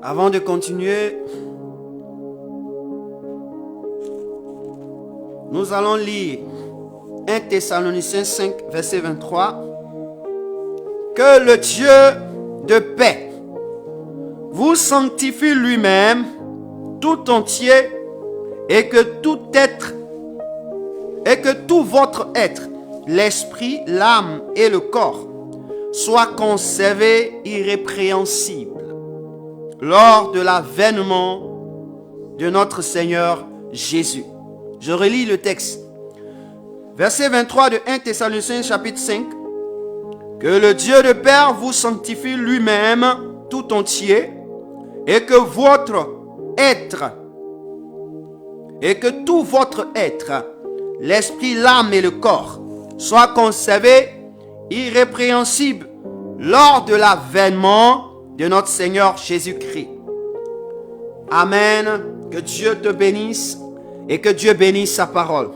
Avant de continuer, nous allons lire 1 Thessaloniciens 5, verset 23. Que le Dieu de paix vous sanctifie lui-même tout entier et que tout votre être, l'esprit, l'âme et le corps, soit conservé irrépréhensible lors de l'avènement de notre Seigneur Jésus. Je relis le texte. Verset 23 de 1 Thessaloniciens chapitre 5. Que le Dieu de Père vous sanctifie lui-même tout entier et que tout votre être, l'esprit, l'âme et le corps, soit conservé irrépréhensible lors de l'avènement de notre Seigneur Jésus-Christ. Amen. Que Dieu te bénisse et que Dieu bénisse sa parole.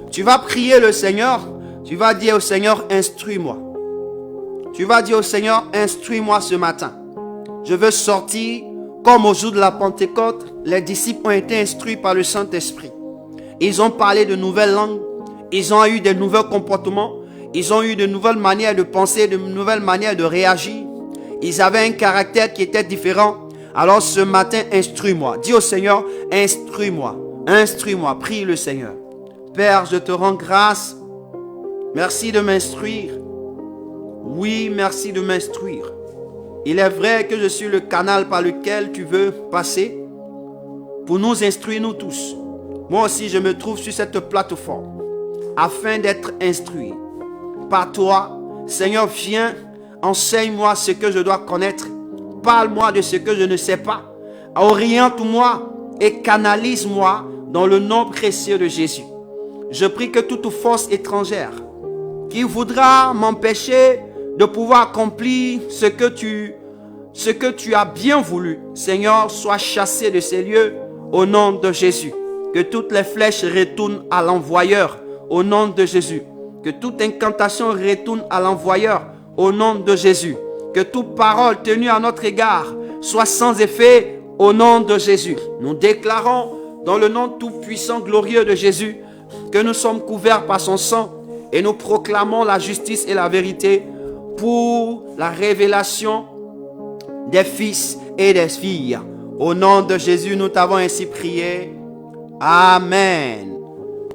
Tu vas prier le Seigneur. Tu vas dire au Seigneur, instruis-moi. Tu vas dire au Seigneur, instruis-moi ce matin. Je veux sortir comme au jour de la Pentecôte. Les disciples ont été instruits par le Saint-Esprit. Ils ont parlé de nouvelles langues. Ils ont eu de nouveaux comportements. Ils ont eu de nouvelles manières de penser, de nouvelles manières de réagir. Ils avaient un caractère qui était différent. Alors ce matin, instruis-moi. Dis au Seigneur, instruis-moi. Instruis-moi. Prie le Seigneur. Père, je te rends grâce. Merci de m'instruire. Oui, merci de m'instruire. Il est vrai que je suis le canal par lequel tu veux passer pour nous instruire, nous tous. Moi aussi, je me trouve sur cette plateforme afin d'être instruit par toi. Seigneur, viens, enseigne-moi ce que je dois connaître. Parle-moi de ce que je ne sais pas. Oriente-moi et canalise-moi dans le nom précieux de Jésus. Je prie que toute force étrangère qui voudra m'empêcher de pouvoir accomplir ce que tu as bien voulu, Seigneur, soit chassée de ces lieux au nom de Jésus. Que toutes les flèches retournent à l'envoyeur au nom de Jésus. Que toute incantation retourne à l'envoyeur au nom de Jésus. Que toute parole tenue à notre égard soit sans effet au nom de Jésus. Nous déclarons dans le nom tout-puissant, glorieux de Jésus, que nous sommes couverts par son sang et nous proclamons la justice et la vérité pour la révélation des fils et des filles. Au nom de Jésus, nous t'avons ainsi prié. Amen.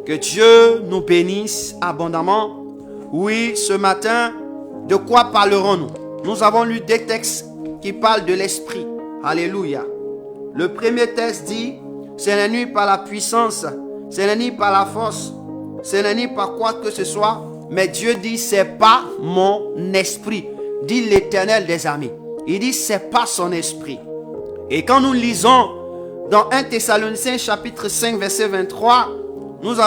Que Dieu nous bénisse abondamment. Oui, ce matin, de quoi parlerons-nous? Nous avons lu des textes qui parlent de l'esprit. Alléluia. Le premier texte dit, ce n'est ni par la puissance, ce n'est ni par la force, ce n'est ni par quoi que ce soit, mais Dieu dit, c'est pas mon esprit, dit l'Éternel des armées. Il dit, c'est pas son esprit. Et quand nous lisons dans 1 Thessaloniciens chapitre 5 verset 23, nous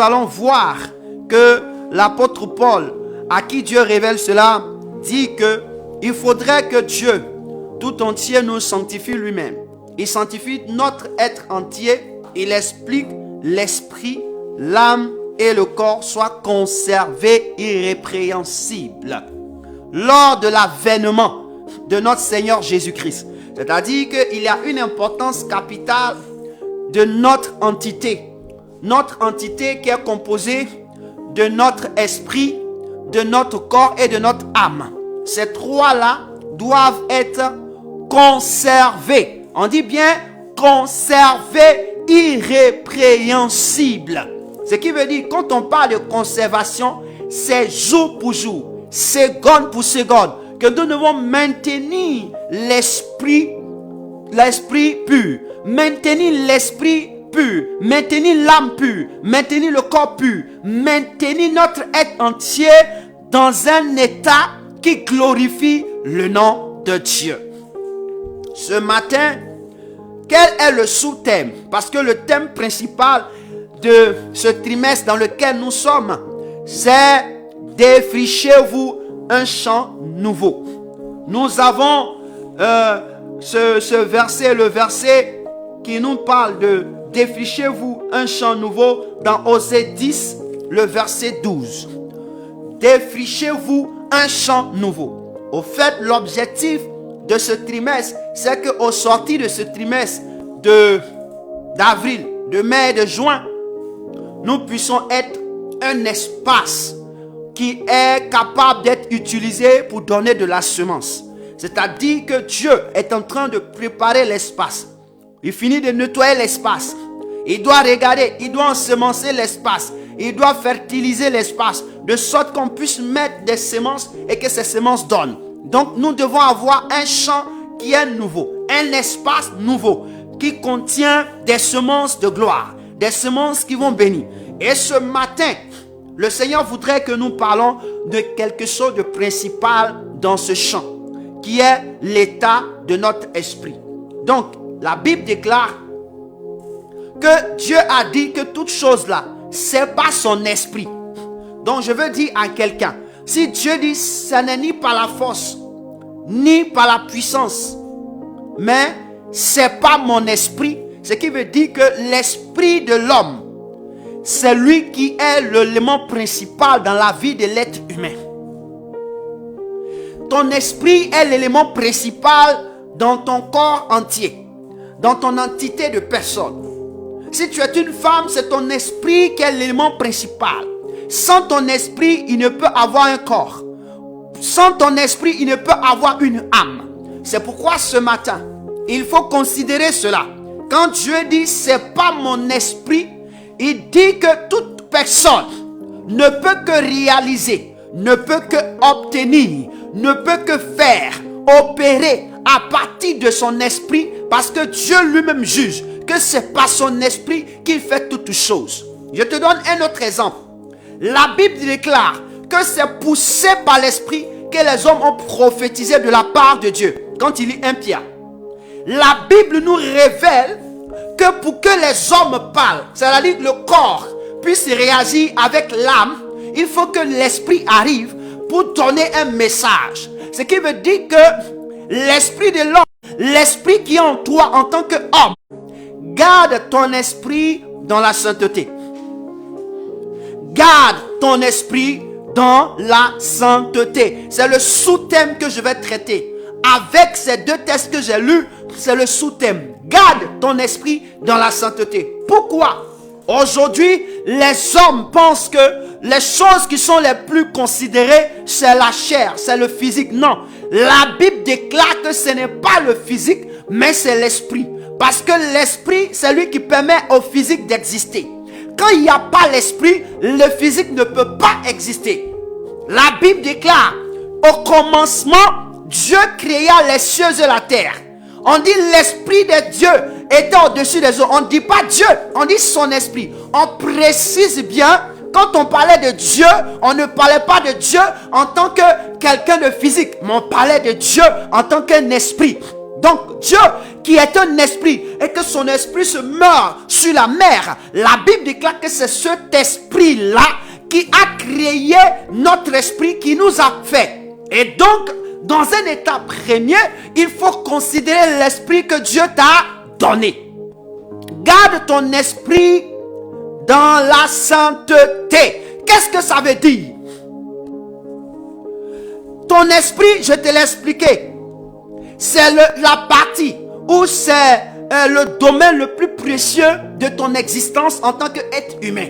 allons voir que l'apôtre Paul, à qui Dieu révèle cela, dit que il faudrait que Dieu tout entier nous sanctifie lui-même. Il sanctifie notre être entier. Il explique l'esprit, l'âme et le corps soient conservés irrépréhensibles lors de l'avènement de notre Seigneur Jésus-Christ. C'est-à-dire qu'il y a une importance capitale de notre entité. Notre entité qui est composée de notre esprit, de notre corps et de notre âme. Ces trois-là doivent être conservés. On dit bien conservés, irrépréhensibles. Ce qui veut dire, quand on parle de conservation, c'est jour pour jour, seconde pour seconde, que nous devons maintenir l'esprit pur, maintenir l'esprit pur, maintenir l'âme pure, maintenir le corps pur, maintenir notre être entier dans un état qui glorifie le nom de Dieu. Ce matin, quel est le sous-thème? Parce que le thème principal de ce trimestre dans lequel nous sommes, c'est défrichez-vous un champ nouveau. Nous avons ce verset, le verset qui nous parle de défrichez-vous un champ nouveau dans Osée 10, le verset 12. Défrichez-vous un champ nouveau. Au fait, l'objectif de ce trimestre, c'est qu'au sorti de ce trimestre d'avril, de mai, de juin, nous puissions être un espace qui est capable d'être utilisé pour donner de la semence. C'est-à-dire que Dieu est en train de préparer l'espace. Il finit de nettoyer l'espace. Il doit regarder, il doit ensemencer l'espace. Il doit fertiliser l'espace de sorte qu'on puisse mettre des semences et que ces semences donnent. Donc nous devons avoir un champ qui est nouveau, un espace nouveau qui contient des semences de gloire, des semences qui vont bénir. Et ce matin, le Seigneur voudrait que nous parlons de quelque chose de principal dans ce champ, qui est l'état de notre esprit. Donc, la Bible déclare que Dieu a dit que toute chose là, c'est pas son esprit. Donc, je veux dire à quelqu'un, si Dieu dit, ça n'est ni par la force, ni par la puissance, mais c'est pas mon esprit, ce qui veut dire que l'esprit de l'homme, c'est lui qui est l'élément principal dans la vie de l'être humain. Ton esprit est l'élément principal dans ton corps entier, dans ton entité de personne. Si tu es une femme, c'est ton esprit qui est l'élément principal. Sans ton esprit, il ne peut avoir un corps. Sans ton esprit, il ne peut avoir une âme. C'est pourquoi ce matin, il faut considérer cela. Quand Dieu dit, c'est pas mon esprit, il dit que toute personne ne peut que réaliser, ne peut que obtenir, ne peut que faire, opérer à partir de son esprit, parce que Dieu lui-même juge que c'est par son esprit qu'il fait toutes choses. Je te donne un autre exemple. La Bible déclare que c'est poussé par l'esprit que les hommes ont prophétisé de la part de Dieu. Quand il lit 1 Pierre, la Bible nous révèle que pour que les hommes parlent, c'est-à-dire que le corps puisse réagir avec l'âme, il faut que l'esprit arrive pour donner un message. Ce qui veut dire que l'esprit de l'homme, l'esprit qui est en toi en tant qu'homme, garde ton esprit dans la sainteté. Garde ton esprit dans la sainteté. C'est le sous-thème que je vais traiter. Avec ces deux textes que j'ai lus, c'est le sous-thème. Garde ton esprit dans la sainteté. Pourquoi? Aujourd'hui, les hommes pensent que les choses qui sont les plus considérées, c'est la chair, c'est le physique. Non, la Bible déclare que ce n'est pas le physique, mais c'est l'esprit. Parce que l'esprit, c'est lui qui permet au physique d'exister. Quand il n'y a pas l'esprit, le physique ne peut pas exister. La Bible déclare, au commencement, Dieu créa les cieux et la terre. On dit l'esprit de Dieu était au-dessus des eaux. On ne dit pas Dieu, on dit son esprit. On précise bien, quand on parlait de Dieu, on ne parlait pas de Dieu en tant que quelqu'un de physique, mais on parlait de Dieu en tant qu'un esprit. Donc Dieu qui est un esprit et que son esprit se meurt sur la mer, la Bible déclare que c'est cet esprit-là qui a créé notre esprit, qui nous a fait. Et donc, dans un état premier, il faut considérer l'esprit que Dieu t'a donné. Garde ton esprit dans la sainteté. Qu'est-ce que ça veut dire? Ton esprit, je te l'ai expliqué, c'est la partie où c'est le domaine le plus précieux de ton existence en tant qu'être humain.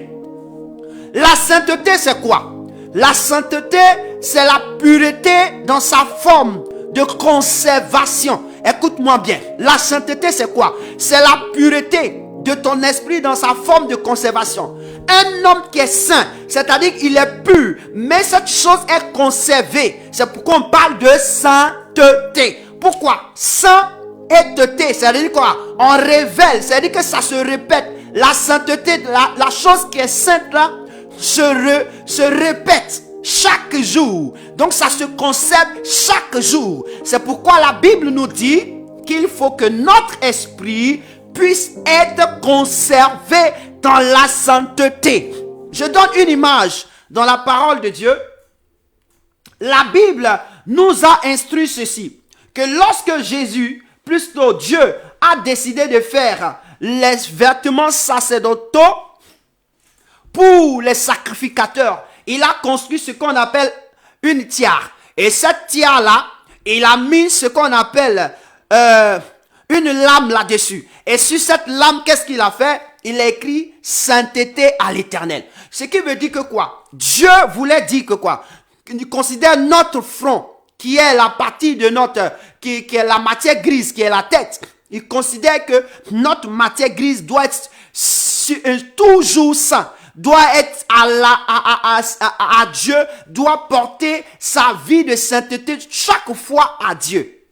La sainteté, c'est quoi? La sainteté, c'est la pureté dans sa forme de conservation. Écoute-moi bien. La sainteté, c'est quoi? C'est la pureté de ton esprit dans sa forme de conservation. Un homme qui est saint, c'est-à-dire qu'il est pur, mais cette chose est conservée. C'est pourquoi on parle de sainteté. Pourquoi? Sainteté, c'est-à-dire quoi? On révèle, c'est-à-dire que ça se répète. La sainteté, la chose qui est sainte là, se répète chaque jour. Donc ça se conserve chaque jour. C'est pourquoi la Bible nous dit qu'il faut que notre esprit puisse être conservé dans la sainteté. Je donne une image dans la parole de Dieu. La Bible nous a instruit ceci, que lorsque Jésus, plutôt Dieu, a décidé de faire les vêtements sacerdotaux pour les sacrificateurs, il a construit ce qu'on appelle une tiare. Et cette tiare-là, Il a mis ce qu'on appelle une lame là-dessus. Et sur cette lame, qu'est-ce qu'il a fait? Il a écrit sainteté à l'Éternel. Ce qui veut dire que quoi? Dieu voulait dire que quoi? Il considère notre front, qui est la partie de notre, qui est la matière grise, qui est la tête. Il considère que notre matière grise doit être toujours saint, doit être à Dieu, doit porter sa vie de sainteté chaque fois à Dieu.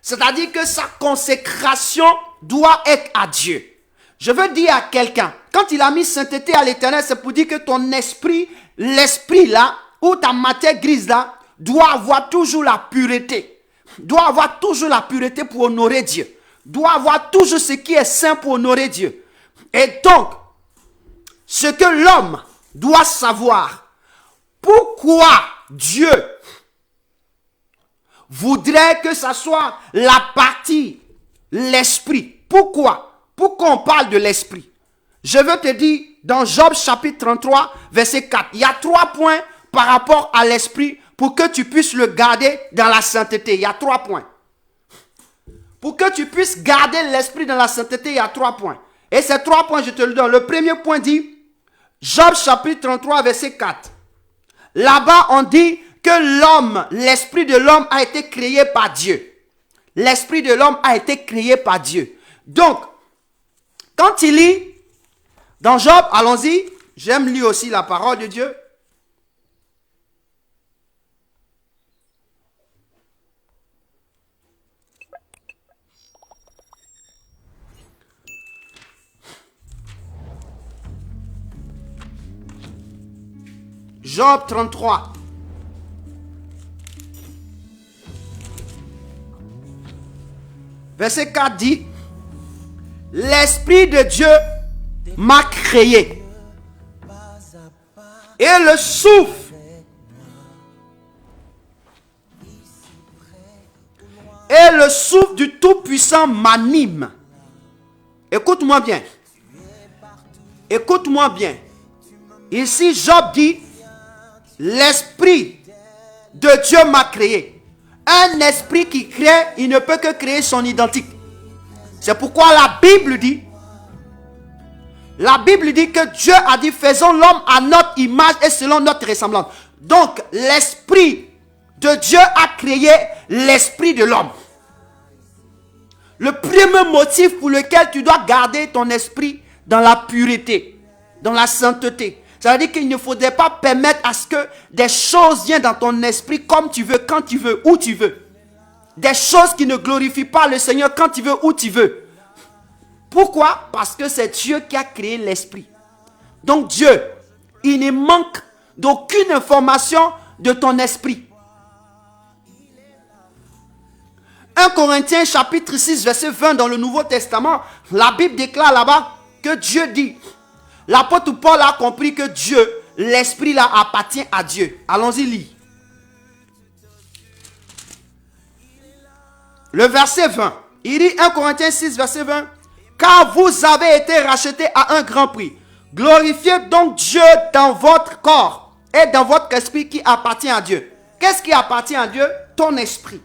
C'est-à-dire que sa consécration doit être à Dieu. Je veux dire à quelqu'un, quand il a mis sainteté à l'Éternel, c'est pour dire que ton esprit, l'esprit là, ou ta matière grise là, doit avoir toujours la pureté. Doit avoir toujours la pureté pour honorer Dieu. Doit avoir toujours ce qui est saint pour honorer Dieu. Et donc, ce que l'homme doit savoir, pourquoi Dieu voudrait que ça soit la partie, l'esprit. Pourquoi? Pourquoi on parle de l'esprit? Je veux te dire, dans Job chapitre 33, verset 4, il y a 3 points par rapport à l'esprit pour que tu puisses le garder dans la sainteté. Il y a 3 points. Pour que tu puisses garder l'esprit dans la sainteté, il y a 3 points. Et ces 3 points, je te le donne. Le premier point dit, Job chapitre 33, verset 4. Là-bas, on dit que l'homme, l'esprit de l'homme a été créé par Dieu. L'esprit de l'homme a été créé par Dieu. Donc, quand il lit dans Job, allons-y, j'aime lire aussi la parole de Dieu. Job 33. Verset 4 dit, l'Esprit de Dieu m'a créé. Et le souffle du Tout-Puissant m'anime. Écoute-moi bien. Écoute-moi bien. Ici, Job dit, l'Esprit de Dieu m'a créé. Un esprit qui crée, il ne peut que créer son identique. C'est pourquoi la Bible dit que Dieu a dit, faisons l'homme à notre image et selon notre ressemblance. Donc, l'Esprit de Dieu a créé l'esprit de l'homme. Le premier motif pour lequel tu dois garder ton esprit dans la pureté, dans la sainteté, ça veut dire qu'il ne faudrait pas permettre à ce que des choses viennent dans ton esprit comme tu veux, quand tu veux, où tu veux. Des choses qui ne glorifient pas le Seigneur quand tu veux, où tu veux. Pourquoi? Parce que c'est Dieu qui a créé l'esprit. Donc Dieu, il ne manque d'aucune information de ton esprit. 1 Corinthiens chapitre 6 verset 20 dans le Nouveau Testament, la Bible déclare là-bas que Dieu dit, l'apôtre Paul a compris que Dieu, l'esprit là appartient à Dieu. Allons-y lire. Le verset 20, il dit 1 Corinthiens 6 verset 20, car vous avez été rachetés à un grand prix. Glorifiez donc Dieu dans votre corps et dans votre esprit qui appartient à Dieu. Qu'est-ce qui appartient à Dieu? Ton esprit.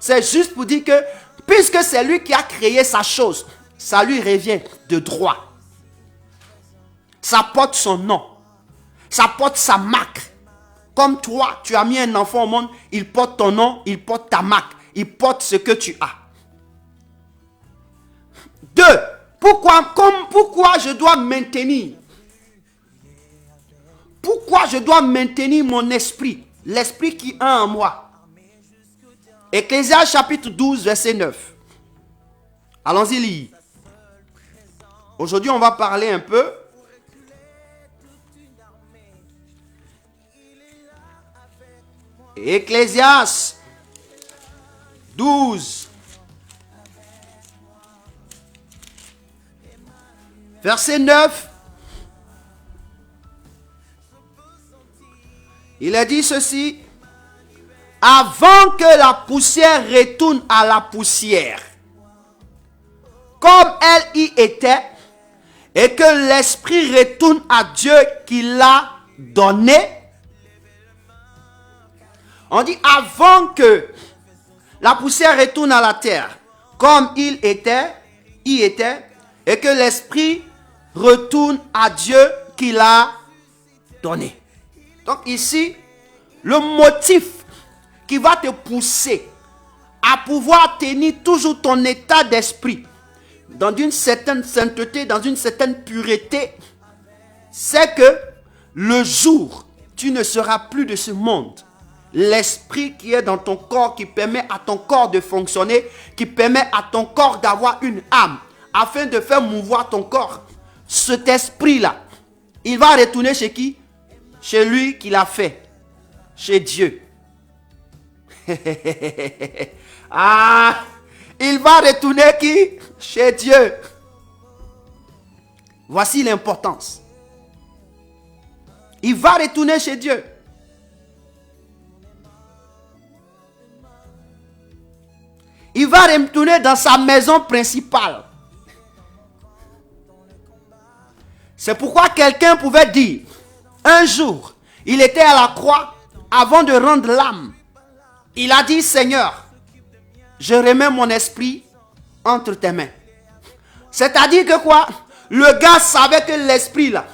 C'est juste pour dire que, puisque c'est lui qui a créé sa chose, ça lui revient de droit. Ça porte son nom. Ça porte sa marque. Comme toi, tu as mis un enfant au monde, il porte ton nom, il porte ta marque, il porte ce que tu as. 2. Pourquoi je dois maintenir? Pourquoi je dois maintenir mon esprit? L'esprit qui est en moi. Ecclésiaste chapitre 12, verset 9. Allons-y lire. Aujourd'hui, on va parler un peu. Ecclésiaste 12, verset 9. Il a dit ceci. Avant que la poussière retourne à la poussière, comme elle y était, et que l'esprit retourne à Dieu qui l'a donné. On dit avant que la poussière retourne à la terre, comme y était, et que l'esprit retourne à Dieu qui l'a donné. Donc ici, le motif qui va te pousser à pouvoir tenir toujours ton état d'esprit dans une certaine sainteté, dans une certaine pureté, c'est que le jour, tu ne seras plus de ce monde. L'esprit qui est dans ton corps, qui permet à ton corps de fonctionner, qui permet à ton corps d'avoir une âme, afin de faire mouvoir ton corps. Cet esprit-là, il va retourner chez qui? Chez lui qui l'a fait. Chez Dieu. Ah, il va retourner qui? Chez Dieu. Voici l'importance. Il va retourner chez Dieu. Il va retourner dans sa maison principale. C'est pourquoi quelqu'un pouvait dire, un jour, il était à la croix avant de rendre l'âme. Il a dit, Seigneur, je remets mon esprit entre tes mains. C'est-à-dire que quoi? Le gars savait que l'esprit là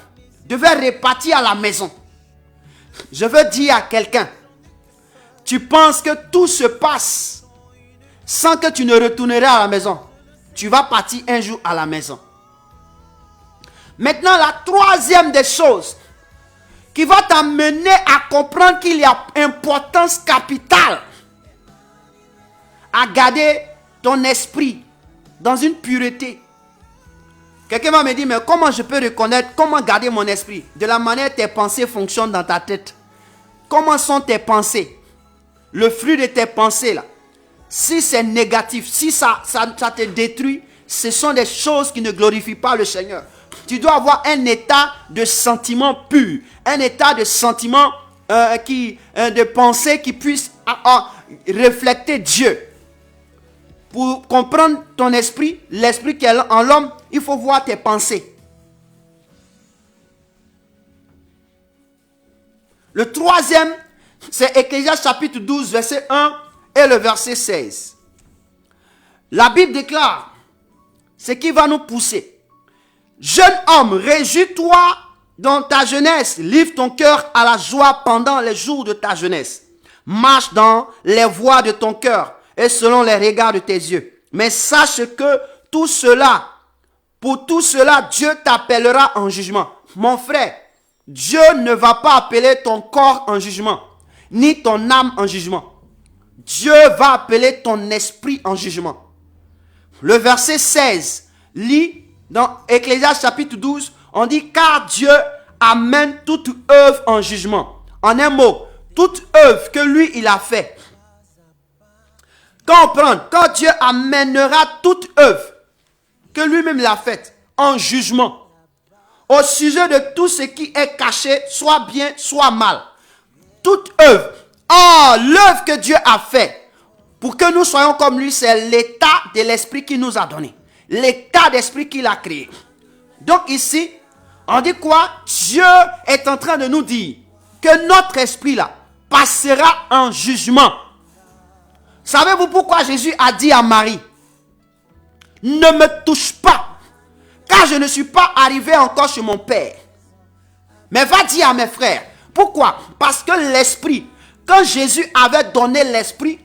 devait repartir à la maison. Je veux dire à quelqu'un, tu penses que tout se passe sans que tu ne retournerais à la maison. Tu vas partir un jour à la maison. Maintenant, la troisième des choses qui va t'amener à comprendre qu'il y a importance capitale à garder ton esprit dans une pureté. Quelqu'un va me dire, mais comment je peux reconnaître, comment garder mon esprit? De la manière tes pensées fonctionnent dans ta tête. Comment sont tes pensées? Le flux de tes pensées là. Si c'est négatif, si ça te détruit, ce sont des choses qui ne glorifient pas le Seigneur. Tu dois avoir un état de sentiment pur, un état de sentiment de pensée qui puisse refléter Dieu. Pour comprendre ton esprit, l'esprit qui est en l'homme, il faut voir tes pensées. Le troisième, c'est Ecclésiaste chapitre 12, verset 1 et le verset 16. La Bible déclare ce qui va nous pousser. Jeune homme, réjouis-toi dans ta jeunesse. Livre ton cœur à la joie pendant les jours de ta jeunesse. Marche dans les voies de ton cœur et selon les regards de tes yeux. Mais sache que tout cela, pour tout cela, Dieu t'appellera en jugement. Mon frère, Dieu ne va pas appeler ton corps en jugement, ni ton âme en jugement. Dieu va appeler ton esprit en jugement. Le verset 16, lit dans Ecclésiaste chapitre 12, on dit, car Dieu amène toute œuvre en jugement. En un mot, toute œuvre que lui, il a fait. Comprendre, quand Dieu amènera toute œuvre que lui-même l'a faite en jugement, au sujet de tout ce qui est caché, soit bien, soit mal. Toute œuvre, l'œuvre que Dieu a faite, pour que nous soyons comme lui, c'est l'état de l'esprit qu'il nous a donné. L'état d'esprit qu'il a créé. Donc ici, on dit quoi? Dieu est en train de nous dire que notre esprit là passera en jugement. Savez-vous pourquoi Jésus a dit à Marie, ne me touche pas, car je ne suis pas arrivé encore chez mon Père. Mais va dire à mes frères. Pourquoi? Parce que l'esprit, quand Jésus avait donné l'esprit,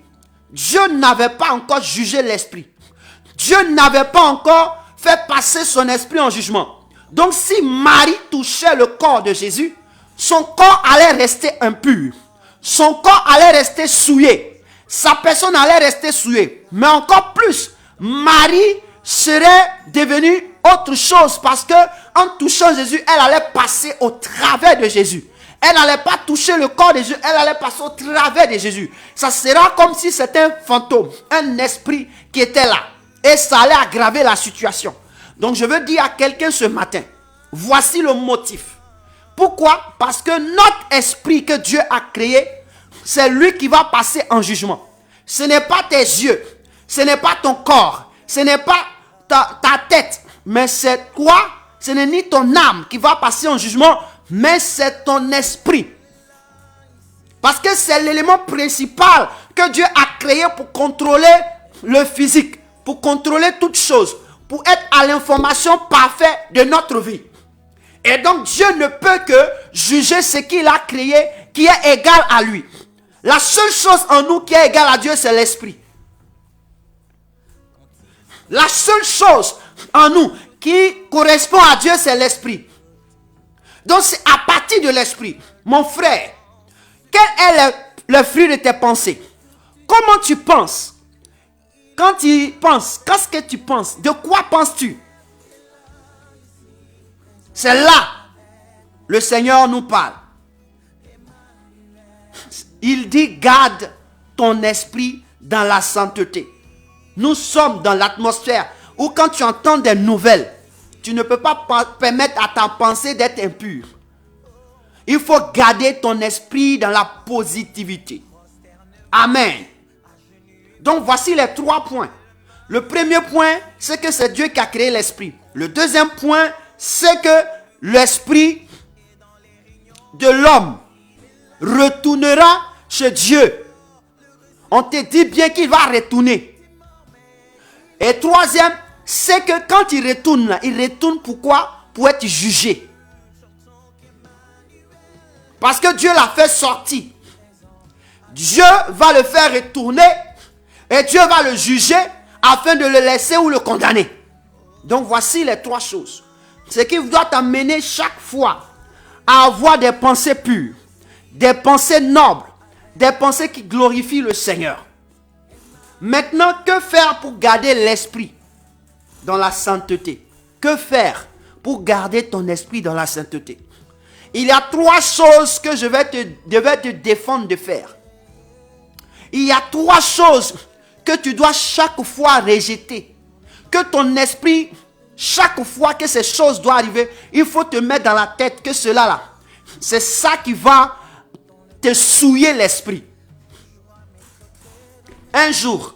Dieu n'avait pas encore jugé l'esprit. Dieu n'avait pas encore fait passer son esprit en jugement. Donc si Marie touchait le corps de Jésus, son corps allait rester impur. Son corps allait rester souillé. Sa personne allait rester souillée. Mais encore plus, Marie serait devenue autre chose. Parce que en touchant Jésus, elle allait passer au travers de Jésus. Elle n'allait pas toucher le corps de Jésus, elle allait passer au travers de Jésus. Ça sera comme si c'était un fantôme, un esprit qui était là. Et ça allait aggraver la situation. Donc je veux dire à quelqu'un ce matin, voici le motif. Pourquoi? Parce que notre esprit que Dieu a créé, c'est lui qui va passer en jugement. Ce n'est pas tes yeux, ce n'est pas ton corps, ce n'est pas ta tête, mais c'est quoi? Ce n'est ni ton âme qui va passer en jugement, mais c'est ton esprit. Parce que c'est l'élément principal que Dieu a créé pour contrôler le physique, pour contrôler toutes choses, pour être à l'information parfaite de notre vie. Et donc Dieu ne peut que juger ce qu'il a créé qui est égal à lui. La seule chose en nous qui est égale à Dieu, c'est l'esprit. La seule chose en nous qui correspond à Dieu, c'est l'esprit. Donc c'est à partir de l'esprit. Mon frère, quel est le fruit de tes pensées? Comment tu penses? Quand tu penses, qu'est-ce que tu penses? De quoi penses-tu? C'est là le Seigneur nous parle. Il dit, garde ton esprit dans la sainteté. Nous sommes dans l'atmosphère où quand tu entends des nouvelles, tu ne peux pas permettre à ta pensée d'être impure. Il faut garder ton esprit dans la positivité. Amen. Donc voici les 3 points. Le premier point, c'est que c'est Dieu qui a créé l'esprit. Le deuxième point, c'est que l'esprit de l'homme retournera chez Dieu. On te dit bien qu'il va retourner. Et troisième, c'est que quand il retourne là, il retourne pourquoi? Pour être jugé. Parce que Dieu l'a fait sortir. Dieu va le faire retourner et Dieu va le juger afin de le laisser ou le condamner. Donc voici les 3 choses. Ce qui doit t'amener chaque fois à avoir des pensées pures, des pensées nobles, des pensées qui glorifient le Seigneur. Maintenant, que faire pour garder l'esprit dans la sainteté? Que faire pour garder ton esprit dans la sainteté? Il y a 3 choses que je vais te défendre de faire. Il y a 3 choses que tu dois chaque fois rejeter. Que ton esprit, chaque fois que ces choses doivent arriver, il faut te mettre dans la tête que cela là, c'est ça qui va te souiller l'esprit. Un jour,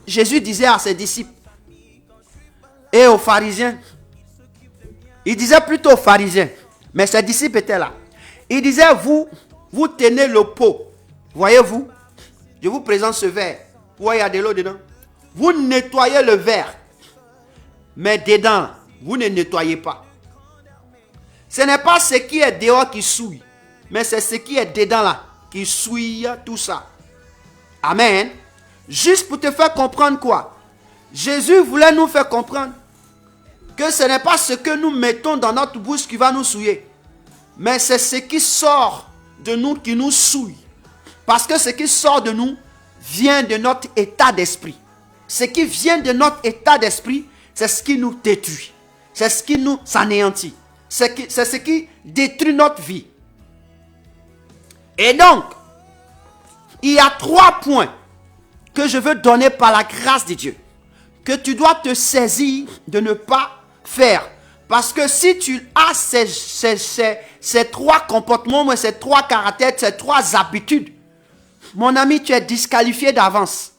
Jésus disait à ses disciples et aux pharisiens, il disait plutôt aux pharisiens, mais ses disciples étaient là. Il disait, vous tenez le pot. Voyez-vous, je vous présente ce verre. Vous voyez, il y a de l'eau dedans. Vous nettoyez le verre. Mais dedans, vous ne nettoyez pas. Ce n'est pas ce qui est dehors qui souille, mais c'est ce qui est dedans là, qui souille tout ça. Amen. Juste pour te faire comprendre quoi? Jésus voulait nous faire comprendre que ce n'est pas ce que nous mettons dans notre bouche qui va nous souiller, mais c'est ce qui sort de nous qui nous souille. Parce que ce qui sort de nous vient de notre état d'esprit. Ce qui vient de notre état d'esprit, c'est ce qui nous détruit. C'est ce qui nous anéantit. C'est ce qui détruit notre vie. Et donc, il y a 3 points que je veux donner par la grâce de Dieu, que tu dois te saisir de ne pas faire. Parce que si tu as ces 3 comportements, ces 3 caractères, ces 3 habitudes, mon ami, tu es disqualifié d'avance.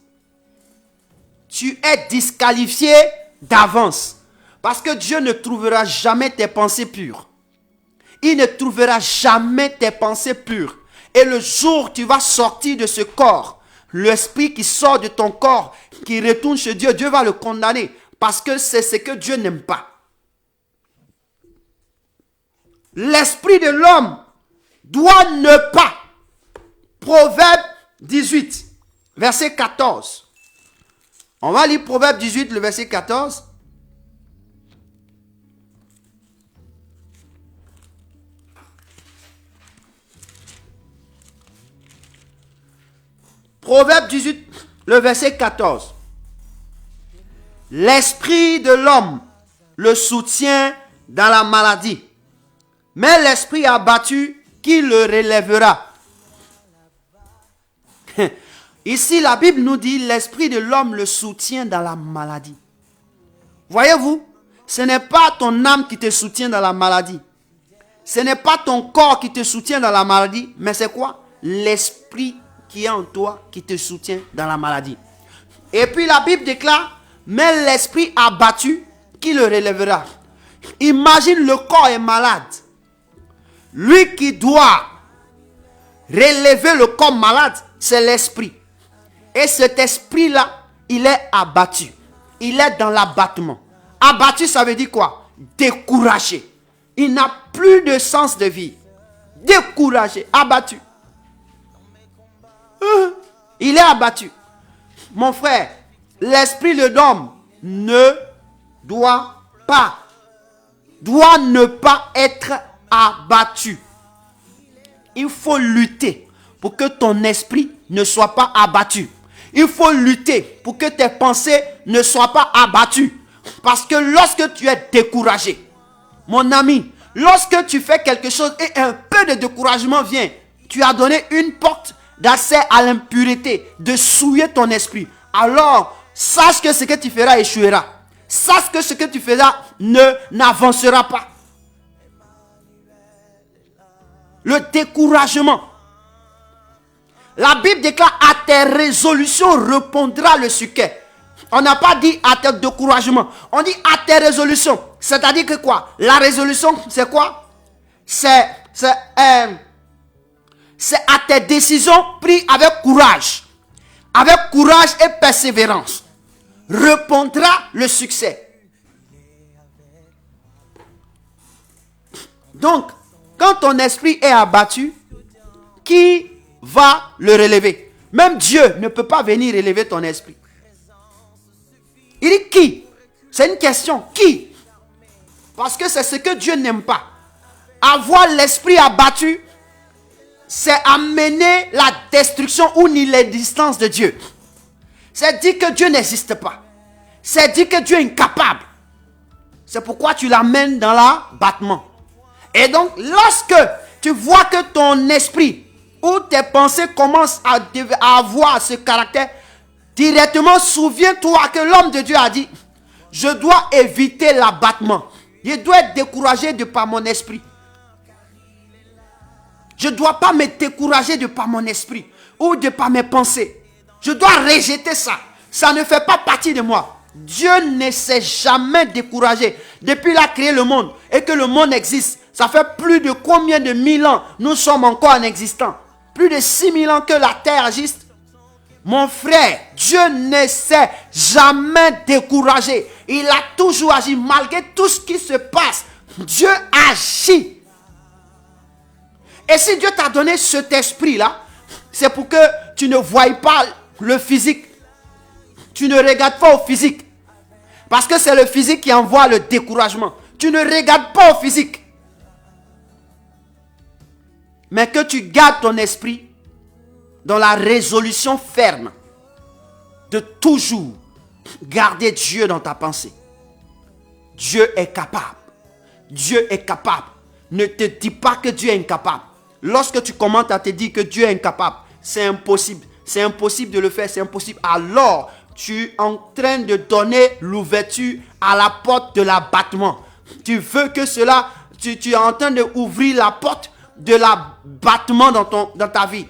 Tu es disqualifié d'avance. Parce que Dieu ne trouvera jamais tes pensées pures. Il ne trouvera jamais tes pensées pures. Et le jour où tu vas sortir de ce corps, l'esprit qui sort de ton corps, qui retourne chez Dieu, Dieu va le condamner. Parce que c'est ce que Dieu n'aime pas. L'esprit de l'homme doit ne pas. Proverbe 18, verset 14. On va lire Proverbe 18, le verset 14. Proverbe 18, le verset 14. L'esprit de l'homme le soutient dans la maladie, mais l'esprit abattu, qui le relèvera? Ici, la Bible nous dit, l'esprit de l'homme le soutient dans la maladie. Voyez-vous, ce n'est pas ton âme qui te soutient dans la maladie. Ce n'est pas ton corps qui te soutient dans la maladie, mais c'est quoi? L'esprit qui est en toi qui te soutient dans la maladie. Et puis la Bible déclare, mais l'esprit abattu, qui le relèvera? Imagine, le corps est malade. Lui qui doit relever le corps malade, c'est l'esprit. Et cet esprit-là, il est abattu. Il est dans l'abattement. Abattu, ça veut dire quoi? Découragé. Il n'a plus de sens de vie. Découragé, abattu. Il est abattu. Mon frère, l'esprit de l'homme ne doit ne pas être abattu. Il faut lutter pour que ton esprit ne soit pas abattu. Il faut lutter pour que tes pensées ne soient pas abattues. Parce que lorsque tu es découragé, mon ami, lorsque tu fais quelque chose et un peu de découragement vient, tu as donné une porte d'accès à l'impureté, de souiller ton esprit. Alors, sache que ce que tu feras échouera. Sache que ce que tu feras n'avancera pas. Le découragement. La Bible déclare à tes résolutions répondra le succès. On n'a pas dit à tes découragements. On dit à tes résolutions. C'est-à-dire que quoi? La résolution, c'est quoi? C'est à tes décisions prises avec courage. Avec courage et persévérance. Répondra le succès. Donc, quand ton esprit est abattu, qui va le relever? Même Dieu ne peut pas venir relever ton esprit. Il dit qui? C'est une question. Qui? Parce que c'est ce que Dieu n'aime pas. Avoir l'esprit abattu, c'est amener la destruction ou l'existence de Dieu. C'est dire que Dieu n'existe pas. C'est dire que Dieu est incapable. C'est pourquoi tu l'amènes dans l'abattement. Et donc, lorsque tu vois que ton esprit ou tes pensées commencent à avoir ce caractère, directement souviens-toi que l'homme de Dieu a dit, je dois éviter l'abattement. Je dois être découragé de par mon esprit. Je ne dois pas me décourager de par mon esprit ou de par mes pensées. Je dois rejeter ça. Ça ne fait pas partie de moi. Dieu ne s'est jamais découragé. Depuis qu'il a créé le monde et que le monde existe, ça fait plus de combien de 1000 ans nous sommes encore en existence. Plus de 6000 ans que la terre existe. Mon frère, Dieu ne s'est jamais découragé. Il a toujours agi malgré tout ce qui se passe. Dieu agit. Et si Dieu t'a donné cet esprit-là, c'est pour que tu ne voies pas le physique. Tu ne regardes pas au physique. Parce que c'est le physique qui envoie le découragement. Tu ne regardes pas au physique. Mais que tu gardes ton esprit dans la résolution ferme de toujours garder Dieu dans ta pensée. Dieu est capable. Dieu est capable. Ne te dis pas que Dieu est incapable. Lorsque tu commences à te dire que Dieu est incapable, c'est impossible. C'est impossible de le faire, c'est impossible. Alors, tu es en train de donner l'ouverture à la porte de l'abattement. Tu veux que cela, tu es en train d'ouvrir la porte de l'abattement dans ta vie.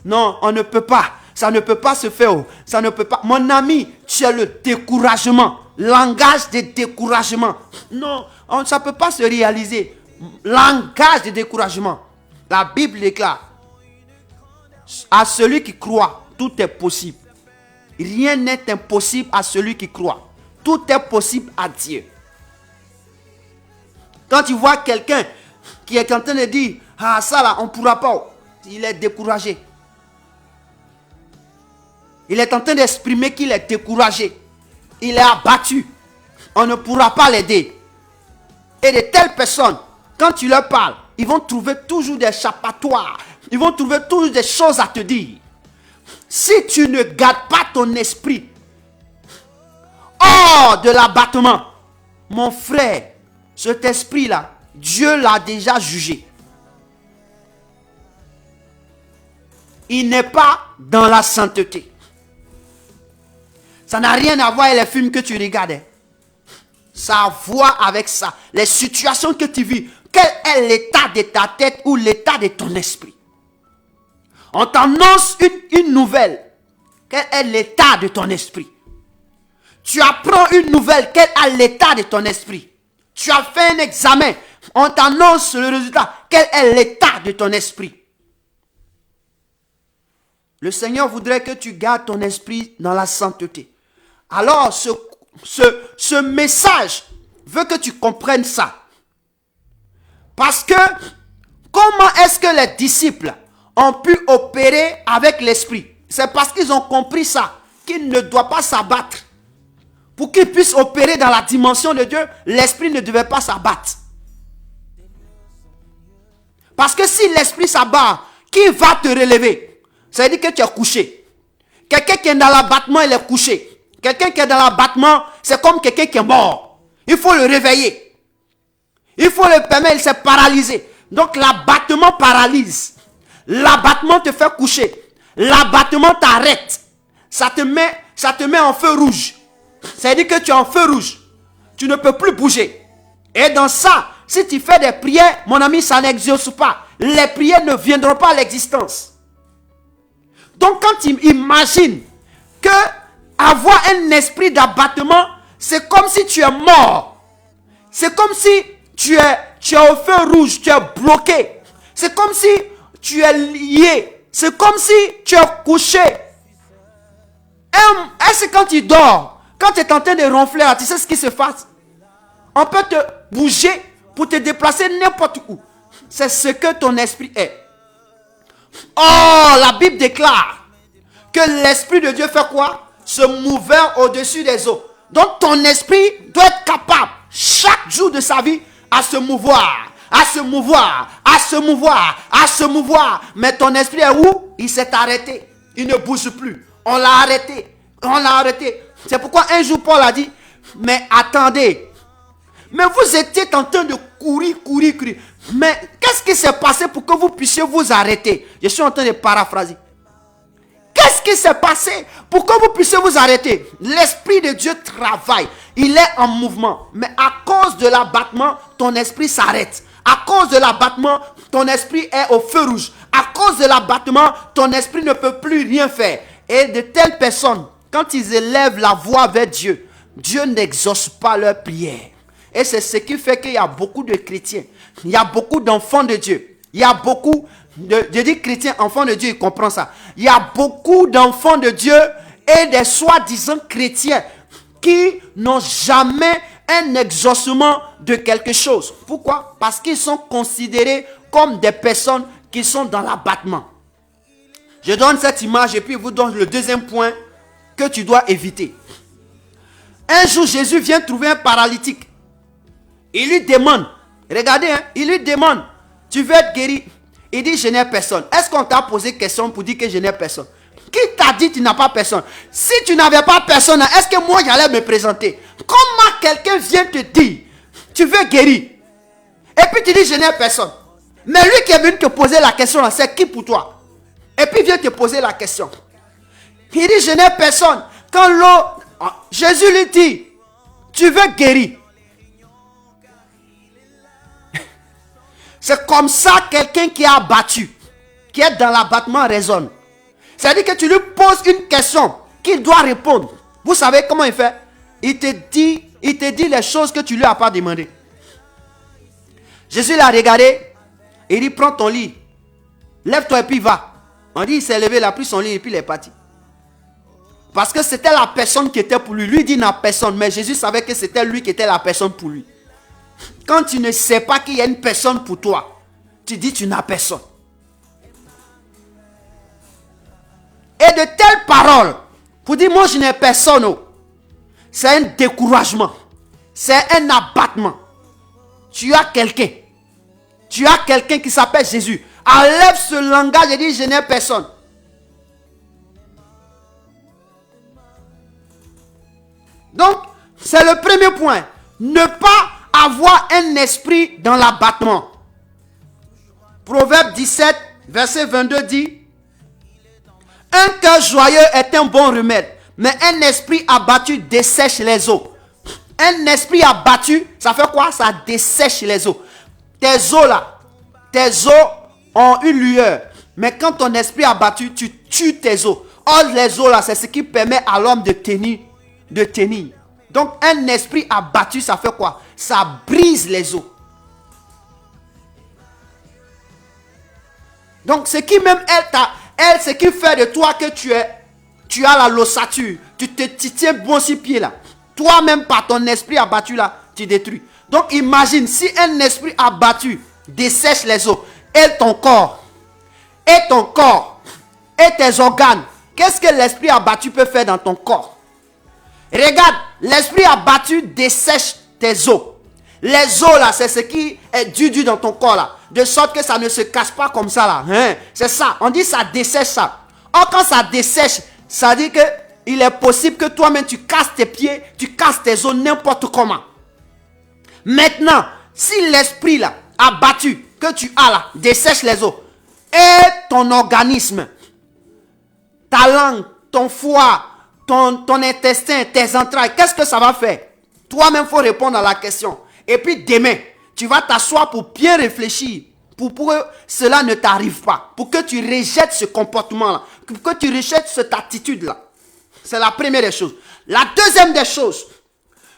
Non, on ne peut pas. Ça ne peut pas se faire. Ça ne peut pas. Mon ami, tu as le découragement. Langage de découragement. Non, ça ne peut pas se réaliser. Langage de découragement. La Bible déclare, à celui qui croit, tout est possible. Rien n'est impossible à celui qui croit. Tout est possible à Dieu. Quand tu vois quelqu'un qui est en train de dire, ah ça là, on ne pourra pas. Il est découragé. Il est en train d'exprimer qu'il est découragé. Il est abattu. On ne pourra pas l'aider. Et de telles personnes, quand tu leur parles, ils vont trouver toujours des échappatoires. Ils vont trouver toujours des choses à te dire. Si tu ne gardes pas ton esprit hors de l'abattement, mon frère, cet esprit-là, Dieu l'a déjà jugé. Il n'est pas dans la sainteté. Ça n'a rien à voir avec les films que tu regardes. Ça a à voir avec ça. Les situations que tu vis. Quel est l'état de ta tête ou l'état de ton esprit? On t'annonce une nouvelle. Quel est l'état de ton esprit? Tu apprends une nouvelle. Quel est l'état de ton esprit? Tu as fait un examen. On t'annonce le résultat. Quel est l'état de ton esprit? Le Seigneur voudrait que tu gardes ton esprit dans la sainteté. Alors, ce message veut que tu comprennes ça. Parce que, comment est-ce que les disciples ont pu opérer avec l'esprit? C'est parce qu'ils ont compris ça, qu'ils ne doivent pas s'abattre. Pour qu'ils puissent opérer dans la dimension de Dieu, l'esprit ne devait pas s'abattre. Parce que si l'esprit s'abat, qui va te relever? Ça veut dire que tu es couché. Quelqu'un qui est dans l'abattement, il est couché. Quelqu'un qui est dans l'abattement, c'est comme quelqu'un qui est mort. Il faut le réveiller. Il faut le permettre, il s'est paralysé. Donc l'abattement paralyse. L'abattement te fait coucher. L'abattement t'arrête. Ça te met en feu rouge. Ça veut dire que tu es en feu rouge. Tu ne peux plus bouger. Et dans ça, si tu fais des prières, mon ami, ça n'exauce pas. Les prières ne viendront pas à l'existence. Donc quand tu imagines que avoir un esprit d'abattement, c'est comme si tu es mort. C'est comme si tu es au feu rouge, tu es bloqué. C'est comme si tu es lié. C'est comme si tu es couché. Est-ce que quand tu dors, quand tu es en train de ronfler, là, tu sais ce qui se passe? On peut te bouger pour te déplacer n'importe où. C'est ce que ton esprit est. Oh, la Bible déclare que l'esprit de Dieu fait quoi? Se mouver au-dessus des eaux. Donc ton esprit doit être capable chaque jour de sa vie à se mouvoir, à se mouvoir, à se mouvoir, à se mouvoir. Mais ton esprit est où? Il s'est arrêté. Il ne bouge plus. On l'a arrêté. On l'a arrêté. C'est pourquoi un jour Paul a dit, mais attendez. Mais vous étiez en train de courir. Mais qu'est-ce qui s'est passé pour que vous puissiez vous arrêter? Je suis en train de paraphraser. Qu'est-ce qui s'est passé pour que vous puissiez vous arrêter? L'Esprit de Dieu travaille. Il est en mouvement. Mais à cause de l'abattement, ton esprit s'arrête. À cause de l'abattement, ton esprit est au feu rouge. À cause de l'abattement, ton esprit ne peut plus rien faire. Et de telles personnes, quand ils élèvent la voix vers Dieu, Dieu n'exauce pas leur prière. Et c'est ce qui fait qu'il y a beaucoup de chrétiens. Il y a beaucoup d'enfants de Dieu. Il y a beaucoup je dis chrétiens, enfants de Dieu, ils comprennent ça. Il y a beaucoup d'enfants de Dieu et des soi-disant chrétiens qui n'ont jamais un exaucement de quelque chose. Pourquoi? Parce qu'ils sont considérés comme des personnes qui sont dans l'abattement. Je donne cette image et puis je vous donne le deuxième point que tu dois éviter. Un jour, Jésus vient trouver un paralytique. Il lui demande, regardez, il lui demande, tu veux être guéri? Il dit, je n'ai personne. Est-ce qu'on t'a posé question pour dire que je n'ai personne? Qui t'a dit que tu n'as pas personne? Si tu n'avais pas personne, est-ce que moi j'allais me présenter? Comment quelqu'un vient te dire, tu veux guérir? Et puis tu dis, je n'ai personne. Mais lui qui est venu te poser la question, c'est qui pour toi? Et puis il vient te poser la question. Il dit, je n'ai personne. Quand Jésus lui dit, tu veux guérir? C'est comme ça quelqu'un qui est abattu, qui est dans l'abattement raisonne. C'est-à-dire que tu lui poses une question qu'il doit répondre. Vous savez comment il fait? Il te dit les choses que tu lui as pas demandé. Jésus l'a regardé, il dit, prends ton lit, lève-toi et puis va. On dit, il s'est levé, il a pris son lit et puis il est parti. Parce que c'était la personne qui était pour lui. Lui dit, il n'a personne, mais Jésus savait que c'était lui qui était la personne pour lui. Quand tu ne sais pas qu'il y a une personne pour toi, tu dis tu n'as personne. Et de telles paroles, pour dire moi je n'ai personne, c'est un découragement. C'est un abattement. Tu as quelqu'un. Tu as quelqu'un qui s'appelle Jésus. Enlève ce langage et dis je n'ai personne. Donc, c'est le premier point. Ne pas avoir un esprit dans l'abattement. Proverbe 17, verset 22 dit, un cœur joyeux est un bon remède, mais un esprit abattu dessèche les eaux. Un esprit abattu, ça fait quoi? Ça dessèche les eaux. Tes eaux là, tes eaux ont une lueur, mais quand ton esprit est abattu, tu tues tes eaux. Or les eaux là, c'est ce qui permet à l'homme de tenir. Donc un esprit abattu, ça fait quoi? Ça brise les eaux. Donc ce qui même Elle, ce qui fait de toi que tu as la lossature. Tu tiens bon sur pied là. Toi-même, par ton esprit abattu là, tu détruis. Donc imagine, si un esprit abattu dessèche les os, et ton corps, et tes organes, qu'est-ce que l'esprit abattu peut faire dans ton corps? Regarde, l'esprit abattu dessèche tes os. Les os là, c'est ce qui est dur dans ton corps là. De sorte que ça ne se casse pas comme ça là. Hein? C'est ça, on dit ça dessèche ça. Or quand ça dessèche, ça dit que il est possible que toi-même tu casses tes pieds, tu casses tes os n'importe comment. Maintenant, si l'esprit là, abattu, que tu as là, dessèche les os, et ton organisme, ta langue, ton foie, ton intestin, tes entrailles, qu'est-ce que ça va faire? Toi-même, il faut répondre à la question. Et puis demain, tu vas t'asseoir pour bien réfléchir, pour que cela ne t'arrive pas, pour que tu rejettes ce comportement-là, pour que tu rejettes cette attitude-là. C'est la première des choses. La deuxième des choses,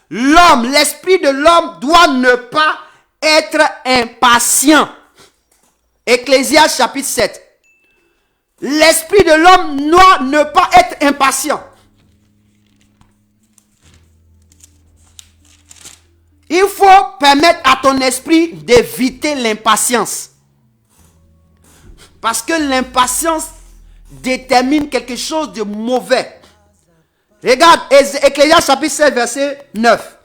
l'homme, l'esprit de l'homme doit ne pas être impatient. Ecclésiaste chapitre 7. L'esprit de l'homme doit ne pas être impatient. Il faut permettre à ton esprit d'éviter l'impatience. Parce que l'impatience détermine quelque chose de mauvais. Regarde, Ecclésiaste chapitre 7, verset 9.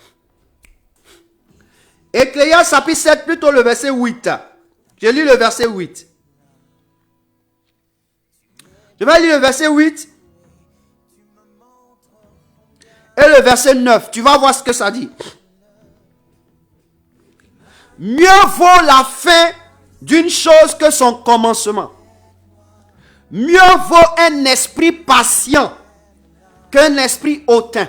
Ecclésiaste chapitre 7, plutôt le verset 8. Je lis le verset 8. Je vais lire le verset 8 et le verset 9. Tu vas voir ce que ça dit. Mieux vaut la fin d'une chose que son commencement. Mieux vaut un esprit patient qu'un esprit hautain.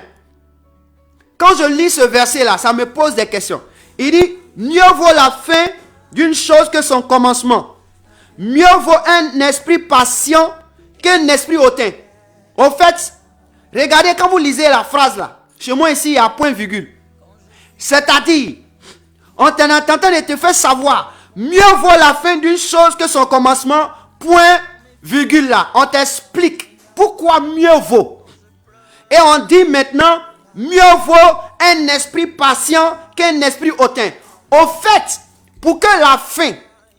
Quand je lis ce verset-là, ça me pose des questions. Il dit, mieux vaut la fin d'une chose que son commencement. Mieux vaut un esprit patient qu'un esprit hautain. En fait, regardez quand vous lisez la phrase là. Chez moi ici, il y a point virgule. C'est-à-dire, on est en train de te faire savoir, mieux vaut la fin d'une chose que son commencement, point virgule là. On t'explique pourquoi mieux vaut. Et on dit maintenant, mieux vaut un esprit patient qu'un esprit hautain. Au fait, pour que la fin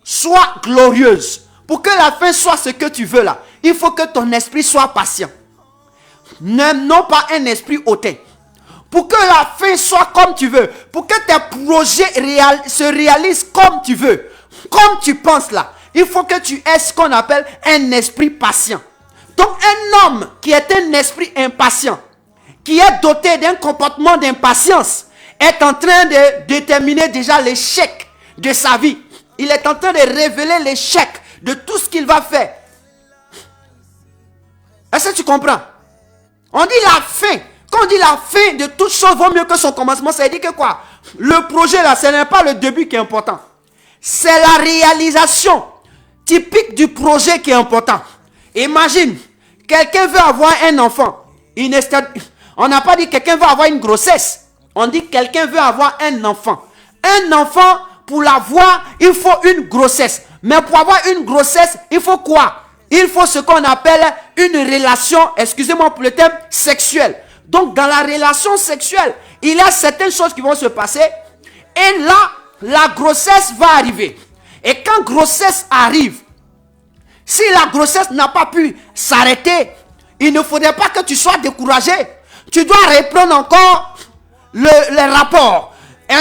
soit glorieuse, pour que la fin soit ce que tu veux là, il faut que ton esprit soit patient. Non pas un esprit hautain. Pour que la fin soit comme tu veux, pour que tes projets se réalisent comme tu veux, comme tu penses là, il faut que tu aies ce qu'on appelle un esprit patient. Donc un homme qui est un esprit impatient, qui est doté d'un comportement d'impatience, est en train de déterminer déjà l'échec de sa vie. Il est en train de révéler l'échec de tout ce qu'il va faire. Est-ce que tu comprends? On dit la fin. Quand on dit la fin de toute chose vaut mieux que son commencement, ça veut dire que quoi? Le projet là, ce n'est pas le début qui est important. C'est la réalisation typique du projet qui est important. Imagine, quelqu'un veut avoir un enfant. On n'a pas dit quelqu'un veut avoir une grossesse. On dit quelqu'un veut avoir un enfant. Un enfant, pour l'avoir, il faut une grossesse. Mais pour avoir une grossesse, il faut quoi? Il faut ce qu'on appelle une relation, excusez-moi pour le terme, sexuelle. Donc dans la relation sexuelle, il y a certaines choses qui vont se passer. Et là, la grossesse va arriver. Et quand grossesse arrive, si la grossesse n'a pas pu s'arrêter, il ne faudrait pas que tu sois découragé. Tu dois reprendre encore le rapport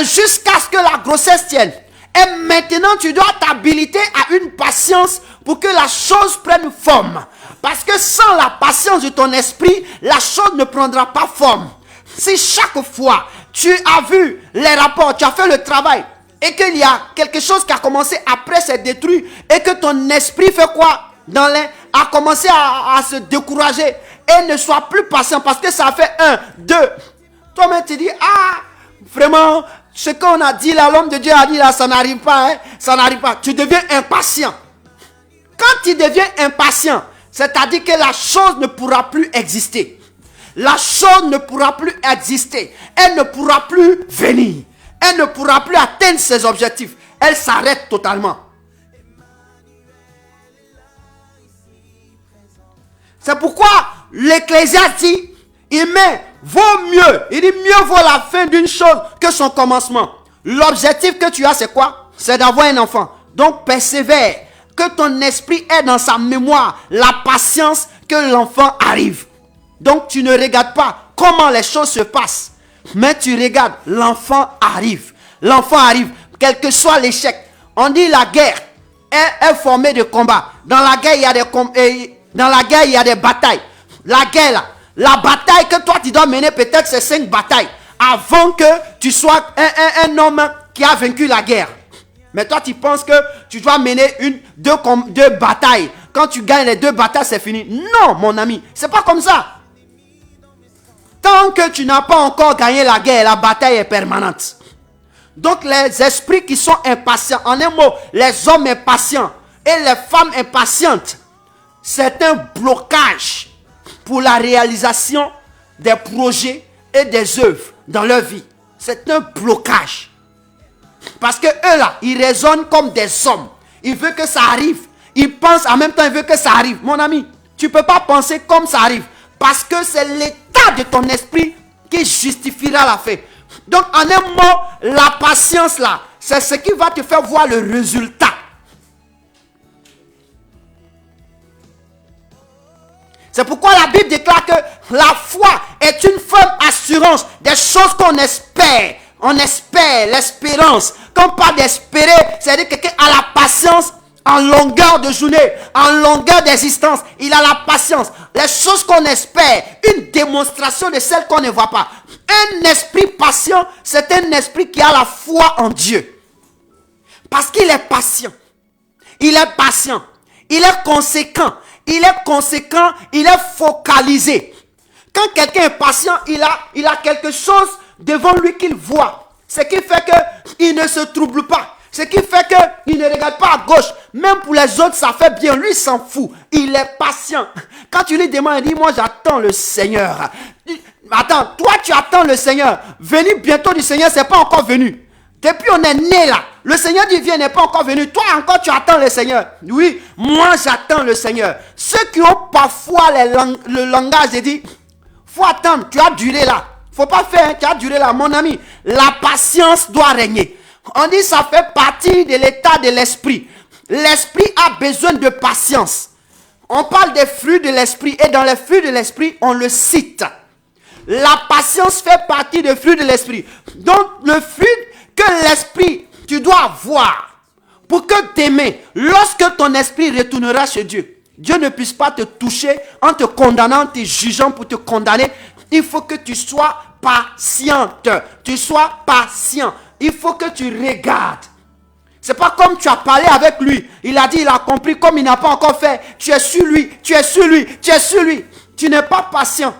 jusqu'à ce que la grossesse tienne. Et maintenant, tu dois t'habiliter à une patience pour que la chose prenne forme. Parce que sans la patience de ton esprit, la chose ne prendra pas forme. Si chaque fois tu as vu les rapports, tu as fait le travail, et qu'il y a quelque chose qui a commencé après s'est détruit, et que ton esprit fait quoi? A commencé à se décourager, et ne soit plus patient, parce que ça fait 1, 2. Toi-même tu dis, ah, vraiment, ce qu'on a dit là, l'homme de Dieu a dit là, ça n'arrive pas, hein, ça n'arrive pas. Tu deviens impatient. Quand tu deviens impatient, c'est-à-dire que la chose ne pourra plus exister. La chose ne pourra plus exister. Elle ne pourra plus venir. Elle ne pourra plus atteindre ses objectifs. Elle s'arrête totalement. C'est pourquoi l'Ecclésiaste dit, il dit mieux vaut la fin d'une chose que son commencement. L'objectif que tu as, c'est quoi? C'est d'avoir un enfant. Donc persévère, que ton esprit ait dans sa mémoire la patience que l'enfant arrive. Donc tu ne regardes pas comment les choses se passent, mais tu regardes, l'enfant arrive. L'enfant arrive, quel que soit l'échec. On dit la guerre est formée de combats. Dans la guerre, il y a des batailles. La guerre là, la bataille que toi tu dois mener, peut-être c'est 5 batailles avant que tu sois un homme qui a vaincu la guerre. Mais toi tu penses que tu dois mener deux batailles. Quand tu gagnes les 2 batailles, c'est fini. Non, mon ami, c'est pas comme ça. Tant que tu n'as pas encore gagné la guerre, la bataille est permanente. Donc les esprits qui sont impatients, en un mot, les hommes impatients et les femmes impatientes, c'est un blocage pour la réalisation des projets et des œuvres dans leur vie. C'est un blocage. Parce que eux là, ils raisonnent comme des hommes. Ils veulent que ça arrive. Ils pensent en même temps, ils veulent que ça arrive. Mon ami, tu ne peux pas penser comme ça arrive. Parce que c'est l'état de ton esprit qui justifiera la fin. Donc en un mot, la patience là, c'est ce qui va te faire voir le résultat. C'est pourquoi la Bible déclare que la foi est une ferme assurance des choses qu'on espère. On espère, l'espérance. Quand on parle d'espérer, c'est-à-dire que quelqu'un a la patience en longueur de journée, en longueur d'existence. Il a la patience. Les choses qu'on espère, une démonstration de celles qu'on ne voit pas. Un esprit patient, c'est un esprit qui a la foi en Dieu. Parce qu'il est patient. Il est patient. Il est conséquent. Il est conséquent. Il est focalisé. Quand quelqu'un est patient, il a quelque chose devant lui qu'il voit. Ce qui fait qu'il ne se trouble pas. Ce qui fait qu'il ne regarde pas à gauche. Même pour les autres, ça fait bien. Lui, il s'en fout. Il est patient. Quand tu lui demandes, il dit, moi, j'attends le Seigneur. Attends, toi, tu attends le Seigneur. Venir bientôt du Seigneur, c'est pas encore venu. Depuis on est né là. Le Seigneur du vient n'est pas encore venu. Toi encore, tu attends le Seigneur. Oui, moi, j'attends le Seigneur. Ceux qui ont parfois le langage, j'ai dit, faut attendre. Tu as duré là. Faut pas faire, hein, tu as duré là. Mon ami, la patience doit régner. On dit ça fait partie de l'état de l'esprit. L'esprit a besoin de patience. On parle des fruits de l'esprit et dans les fruits de l'esprit, on le cite. La patience fait partie des fruits de l'esprit. Donc, le fruit que l'esprit, tu dois avoir pour que demain, lorsque ton esprit retournera chez Dieu, Dieu ne puisse pas te toucher en te condamnant, en te jugeant pour te condamner. Il faut que tu sois patiente. Tu sois patient. Il faut que tu regardes. C'est pas comme tu as parlé avec lui. Il a dit, il a compris, comme il n'a pas encore fait. Tu es sur lui, tu es sur lui, tu es sur lui. Tu n'es pas patient.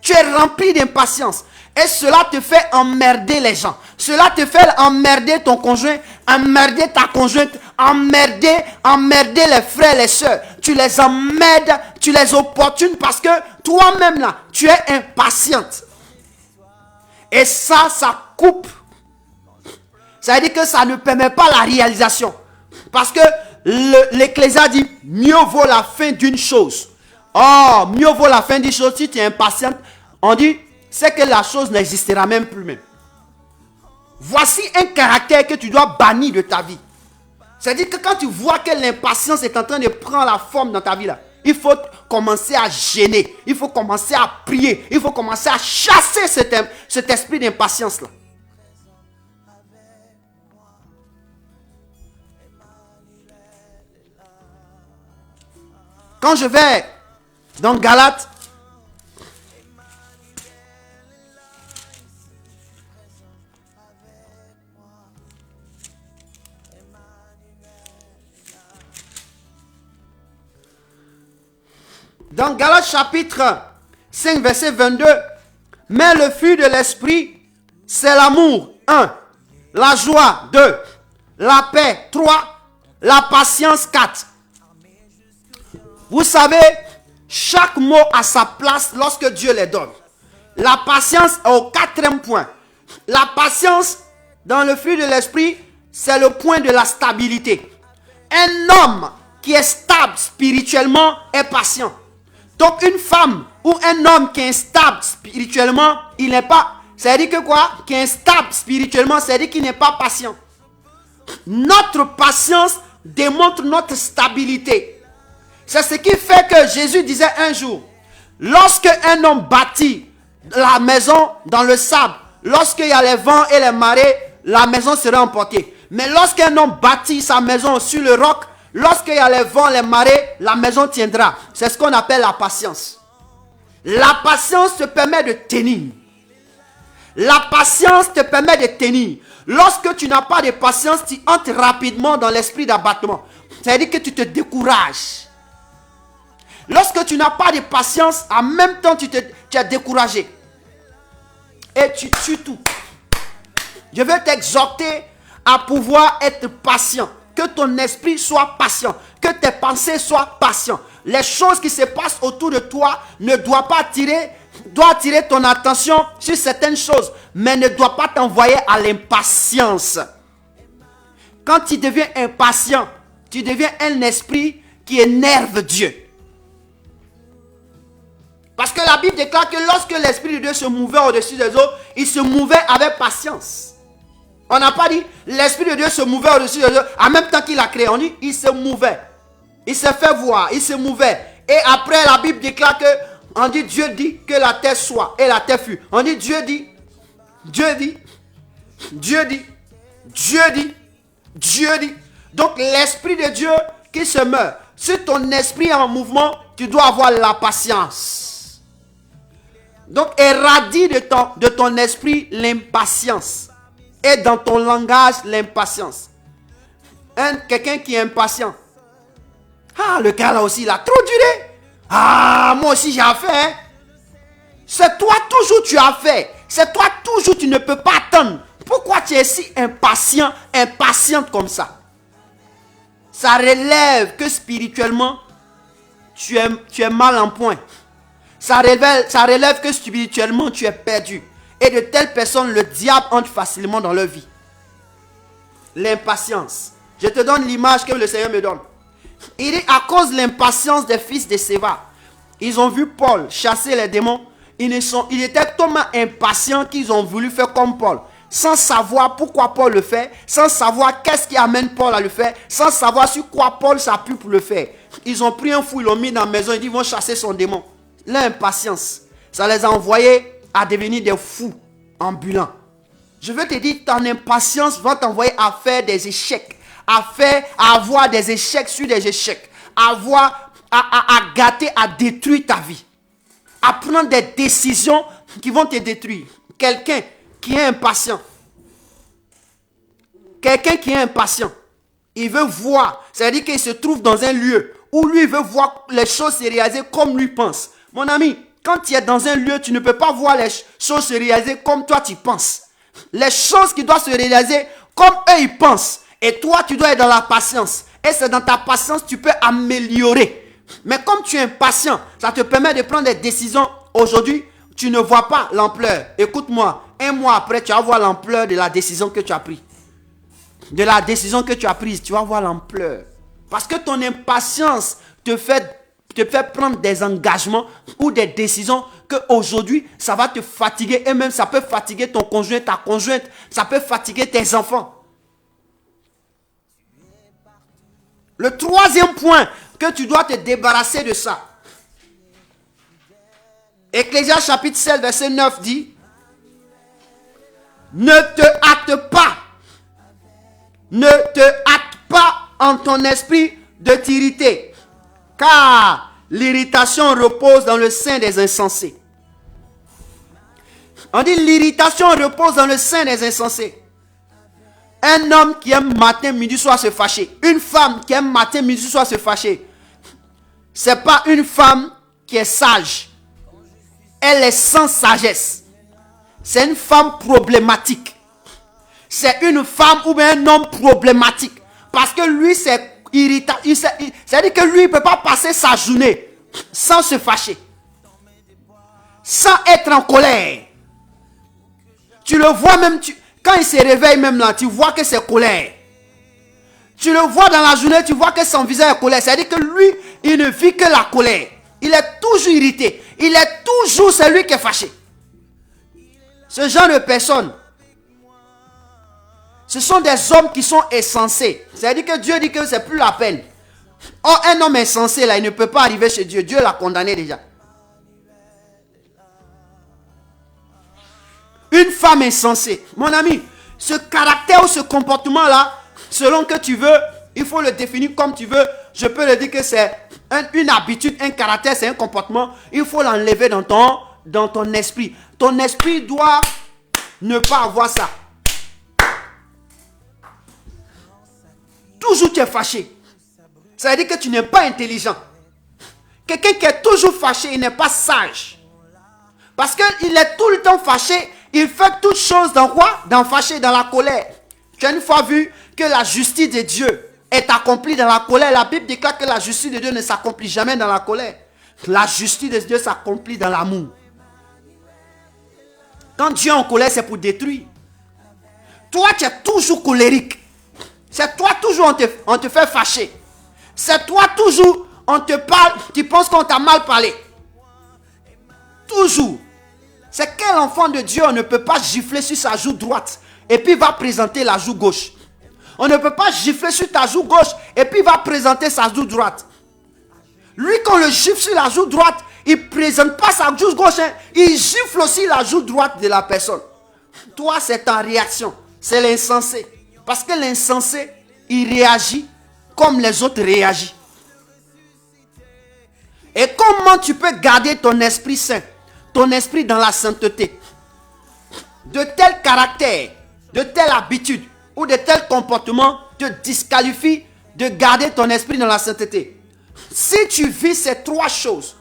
Tu es rempli d'impatience. Et cela te fait emmerder les gens. Cela te fait emmerder ton conjoint, emmerder ta conjointe, emmerder les frères, les sœurs. Tu les emmerdes, tu les opportunes parce que toi-même là, tu es impatiente. Et ça coupe. Ça veut dire que ça ne permet pas la réalisation. Parce que l'Ecclésiaste dit, mieux vaut la fin d'une chose. Oh, mieux vaut la fin d'une chose. Si tu es impatiente, on dit, c'est que la chose n'existera même plus même. Voici un caractère que tu dois bannir de ta vie. C'est-à-dire que quand tu vois que l'impatience est en train de prendre la forme dans ta vie là, il faut commencer à gêner. Il faut commencer à prier. Il faut commencer à chasser cet esprit d'impatience là. Quand je vais dans Galates, dans Galates chapitre 5 verset 22, mais le fruit de l'esprit, c'est l'amour, 1, la joie, 2, la paix, 3, la patience, 4. Vous savez, chaque mot a sa place lorsque Dieu les donne. La patience est au 4e point. La patience, dans le fruit de l'esprit, c'est le point de la stabilité. Un homme qui est stable spirituellement est patient. Donc une femme ou un homme qui est instable spirituellement, il n'est pas... Ça veut dire que quoi? Qui est instable spirituellement, ça veut dire qu'il n'est pas patient. Notre patience démontre notre stabilité. C'est ce qui fait que Jésus disait un jour, lorsque un homme bâtit la maison dans le sable, lorsqu'il y a les vents et les marées, la maison sera emportée. Mais lorsqu'un homme bâtit sa maison sur le roc, lorsqu'il y a les vents, les marées, la maison tiendra. C'est ce qu'on appelle la patience. La patience te permet de tenir. La patience te permet de tenir. Lorsque tu n'as pas de patience, tu entres rapidement dans l'esprit d'abattement. C'est-à-dire que tu te décourages. Lorsque tu n'as pas de patience, en même temps, tu es découragé. Et tu tues tout. Je veux t'exhorter à pouvoir être patient. Que ton esprit soit patient. Que tes pensées soient patientes. Les choses qui se passent autour de toi ne doivent pas attirer ton attention sur certaines choses, mais ne doit pas t'envoyer à l'impatience. Quand tu deviens impatient, tu deviens un esprit qui énerve Dieu. Parce que la Bible déclare que lorsque l'Esprit de Dieu se mouvait au-dessus des eaux, il se mouvait avec patience. On n'a pas dit l'Esprit de Dieu se mouvait au-dessus des eaux en même temps qu'il a créé. On dit il se mouvait. Il s'est fait voir, il se mouvait. Et après la Bible déclare que on dit Dieu dit que la terre soit et la terre fut. On dit Dieu dit, Dieu dit, Dieu dit, Dieu dit, Dieu dit. Donc l'Esprit de Dieu qui se meurt. Si ton esprit est en mouvement, tu dois avoir la patience. Donc éradique de ton esprit l'impatience. Et dans ton langage l'impatience. Quelqu'un qui est impatient. Ah, le gars là aussi, il a trop duré. Ah, moi aussi j'ai fait. C'est toi toujours tu as fait. C'est toi toujours tu ne peux pas attendre. Pourquoi tu es si impatient, impatiente comme ça? Ça relève que spirituellement, tu es mal en point. Ça relève que spirituellement, tu es perdu. Et de telles personnes, le diable entre facilement dans leur vie. L'impatience. Je te donne l'image que le Seigneur me donne. Il est à cause de l'impatience des fils de Séva. Ils ont vu Paul chasser les démons. Ils étaient tellement impatients qu'ils ont voulu faire comme Paul. Sans savoir pourquoi Paul le fait. Sans savoir qu'est-ce qui amène Paul à le faire. Sans savoir sur quoi Paul s'appuie pour le faire. Ils ont pris un fou, ils l'ont mis dans la maison. Ils disent qu'ils vont chasser son démon. L'impatience, ça les a envoyés à devenir des fous ambulants. Je veux te dire, ton impatience va t'envoyer à faire des échecs. À avoir des échecs sur des échecs. À gâter, à détruire ta vie. À prendre des décisions qui vont te détruire. Quelqu'un qui est impatient. Quelqu'un qui est impatient. Il veut voir. C'est-à-dire qu'il se trouve dans un lieu où lui veut voir les choses se réaliser comme lui pense. Mon ami, quand tu es dans un lieu, tu ne peux pas voir les choses se réaliser comme toi tu penses. Les choses qui doivent se réaliser comme eux ils pensent. Et toi, tu dois être dans la patience. Et c'est dans ta patience que tu peux améliorer. Mais comme tu es impatient, ça te permet de prendre des décisions. Aujourd'hui, tu ne vois pas l'ampleur. Écoute-moi, un mois après, tu vas voir l'ampleur de la décision que tu as prise. De la décision que tu as prise, tu vas voir l'ampleur. Parce que ton impatience te fait prendre des engagements ou des décisions que aujourd'hui, ça va te fatiguer. Et même, ça peut fatiguer ton conjoint, ta conjointe. Ça peut fatiguer tes enfants. Le troisième point que tu dois te débarrasser de ça. Ecclésiaste chapitre 7, verset 9 dit: ne te hâte pas. Ne te hâte pas en ton esprit de t'irriter. Car l'irritation repose dans le sein des insensés. On dit l'irritation repose dans le sein des insensés. Un homme qui aime matin, midi, soir se fâcher. Une femme qui aime matin, midi, soir se fâcher. C'est pas une femme qui est sage. Elle est sans sagesse. C'est une femme problématique. C'est une femme ou bien un homme problématique. Parce que lui, c'est irritant. C'est-à-dire que lui, il ne peut pas passer sa journée sans se fâcher. Sans être en colère. Tu le vois même, quand il se réveille même là, tu vois que c'est colère. Tu le vois dans la journée, tu vois que son visage est colère. C'est-à-dire que lui, il ne vit que la colère. Il est toujours irrité. Il est toujours celui qui est fâché. Ce genre de personnes, ce sont des hommes qui sont insensés. C'est-à-dire que Dieu dit que c'est plus la peine. Or, un homme insensé, là, il ne peut pas arriver chez Dieu. Dieu l'a condamné déjà. Une femme insensée. Mon ami, ce caractère ou ce comportement-là, selon que tu veux, il faut le définir comme tu veux. Je peux le dire que c'est une habitude, un caractère, c'est un comportement. Il faut l'enlever dans ton esprit. Ton esprit doit ne pas avoir ça. Toujours tu es fâché. Ça veut dire que tu n'es pas intelligent. Quelqu'un qui est toujours fâché, il n'est pas sage. Parce qu'il est tout le temps fâché. Il fait toutes choses dans quoi? Dans fâché, dans la colère. Tu as une fois vu que la justice de Dieu est accomplie dans la colère. La Bible déclare que la justice de Dieu ne s'accomplit jamais dans la colère. La justice de Dieu s'accomplit dans l'amour. Quand Dieu est en colère, c'est pour détruire. Toi, tu es toujours colérique. C'est toi toujours, on te fait fâcher. C'est toi toujours, on te parle, tu penses qu'on t'a mal parlé. Toujours. C'est quel enfant de Dieu, on ne peut pas gifler sur sa joue droite et puis va présenter la joue gauche. On ne peut pas gifler sur ta joue gauche et puis va présenter sa joue droite. Lui, quand on le gifle sur la joue droite, il ne présente pas sa joue gauche, hein. Il gifle aussi la joue droite de la personne. Toi, c'est en réaction. C'est l'insensé. Parce que l'insensé, il réagit comme les autres réagissent. Et comment tu peux garder ton esprit saint, ton esprit dans la sainteté? De tels caractères, de telles habitudes ou de tels comportements te disqualifient de garder ton esprit dans la sainteté. Si tu vis ces trois choses,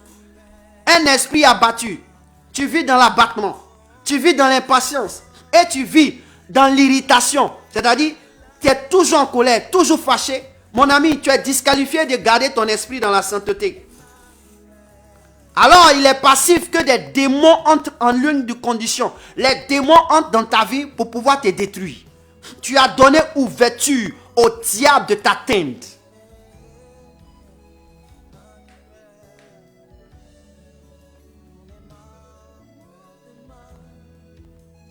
un esprit abattu, tu vis dans l'abattement, tu vis dans l'impatience et tu vis dans l'irritation, c'est-à-dire tu es toujours en colère, toujours fâché, mon ami, tu es disqualifié de garder ton esprit dans la sainteté. Alors, il est passif que des démons entrent en ligne de condition. Les démons entrent dans ta vie pour pouvoir te détruire. Tu as donné ouverture au diable de t'atteindre.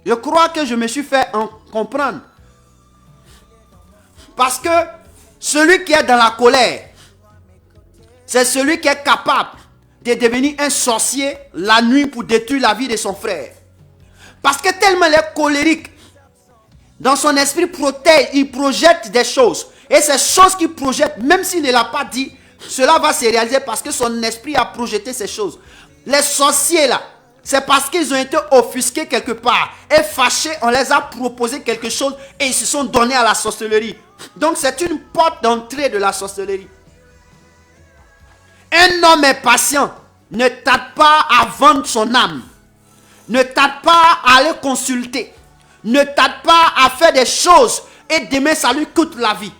Je crois que je me suis fait en comprendre. Parce que celui qui est dans la colère, c'est celui qui est capable de devenir un sorcier la nuit pour détruire la vie de son frère. Parce que tellement il est colérique, dans son esprit il projette des choses. Et ces choses qu'il projette, même s'il ne l'a pas dit, cela va se réaliser parce que son esprit a projeté ces choses. Les sorciers là, c'est parce qu'ils ont été offusqués quelque part et fâchés, on les a proposé quelque chose et ils se sont donnés à la sorcellerie. Donc c'est une porte d'entrée de la sorcellerie. Un homme est patient, ne tarde pas à vendre son âme, ne tarde pas à aller consulter, ne tarde pas à faire des choses et demain ça lui coûte la vie.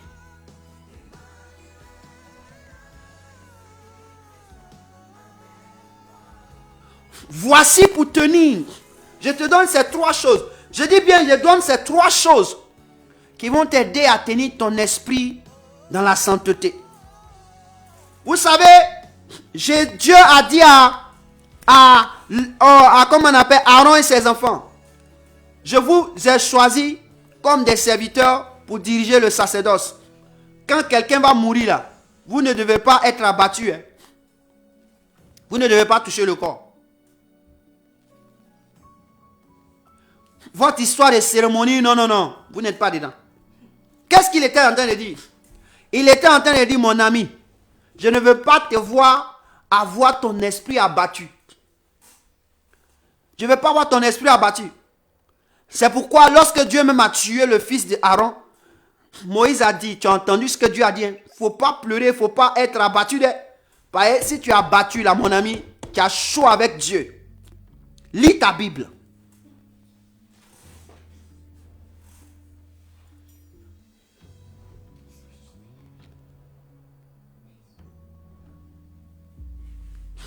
Voici pour tenir, je te donne ces trois choses. Je dis bien, je donne ces trois choses qui vont t'aider à tenir ton esprit dans la sainteté. Vous savez, Dieu a dit comment on appelle, Aaron et ses enfants, je vous ai choisi comme des serviteurs pour diriger le sacerdoce. Quand quelqu'un va mourir là, vous ne devez pas être abattu. Hein. Vous ne devez pas toucher le corps. Votre histoire de cérémonie, non, vous n'êtes pas dedans. Qu'est-ce qu'il était en train de dire? Il était en train de dire, mon ami, je ne veux pas te voir avoir ton esprit abattu. Je ne veux pas avoir ton esprit abattu. C'est pourquoi lorsque Dieu même a tué le fils d'Aaron, Moïse a dit, tu as entendu ce que Dieu a dit, il ne faut pas pleurer, il ne faut pas être abattu. Si tu es abattu là, mon ami, tu as chaud avec Dieu. Lis ta Bible.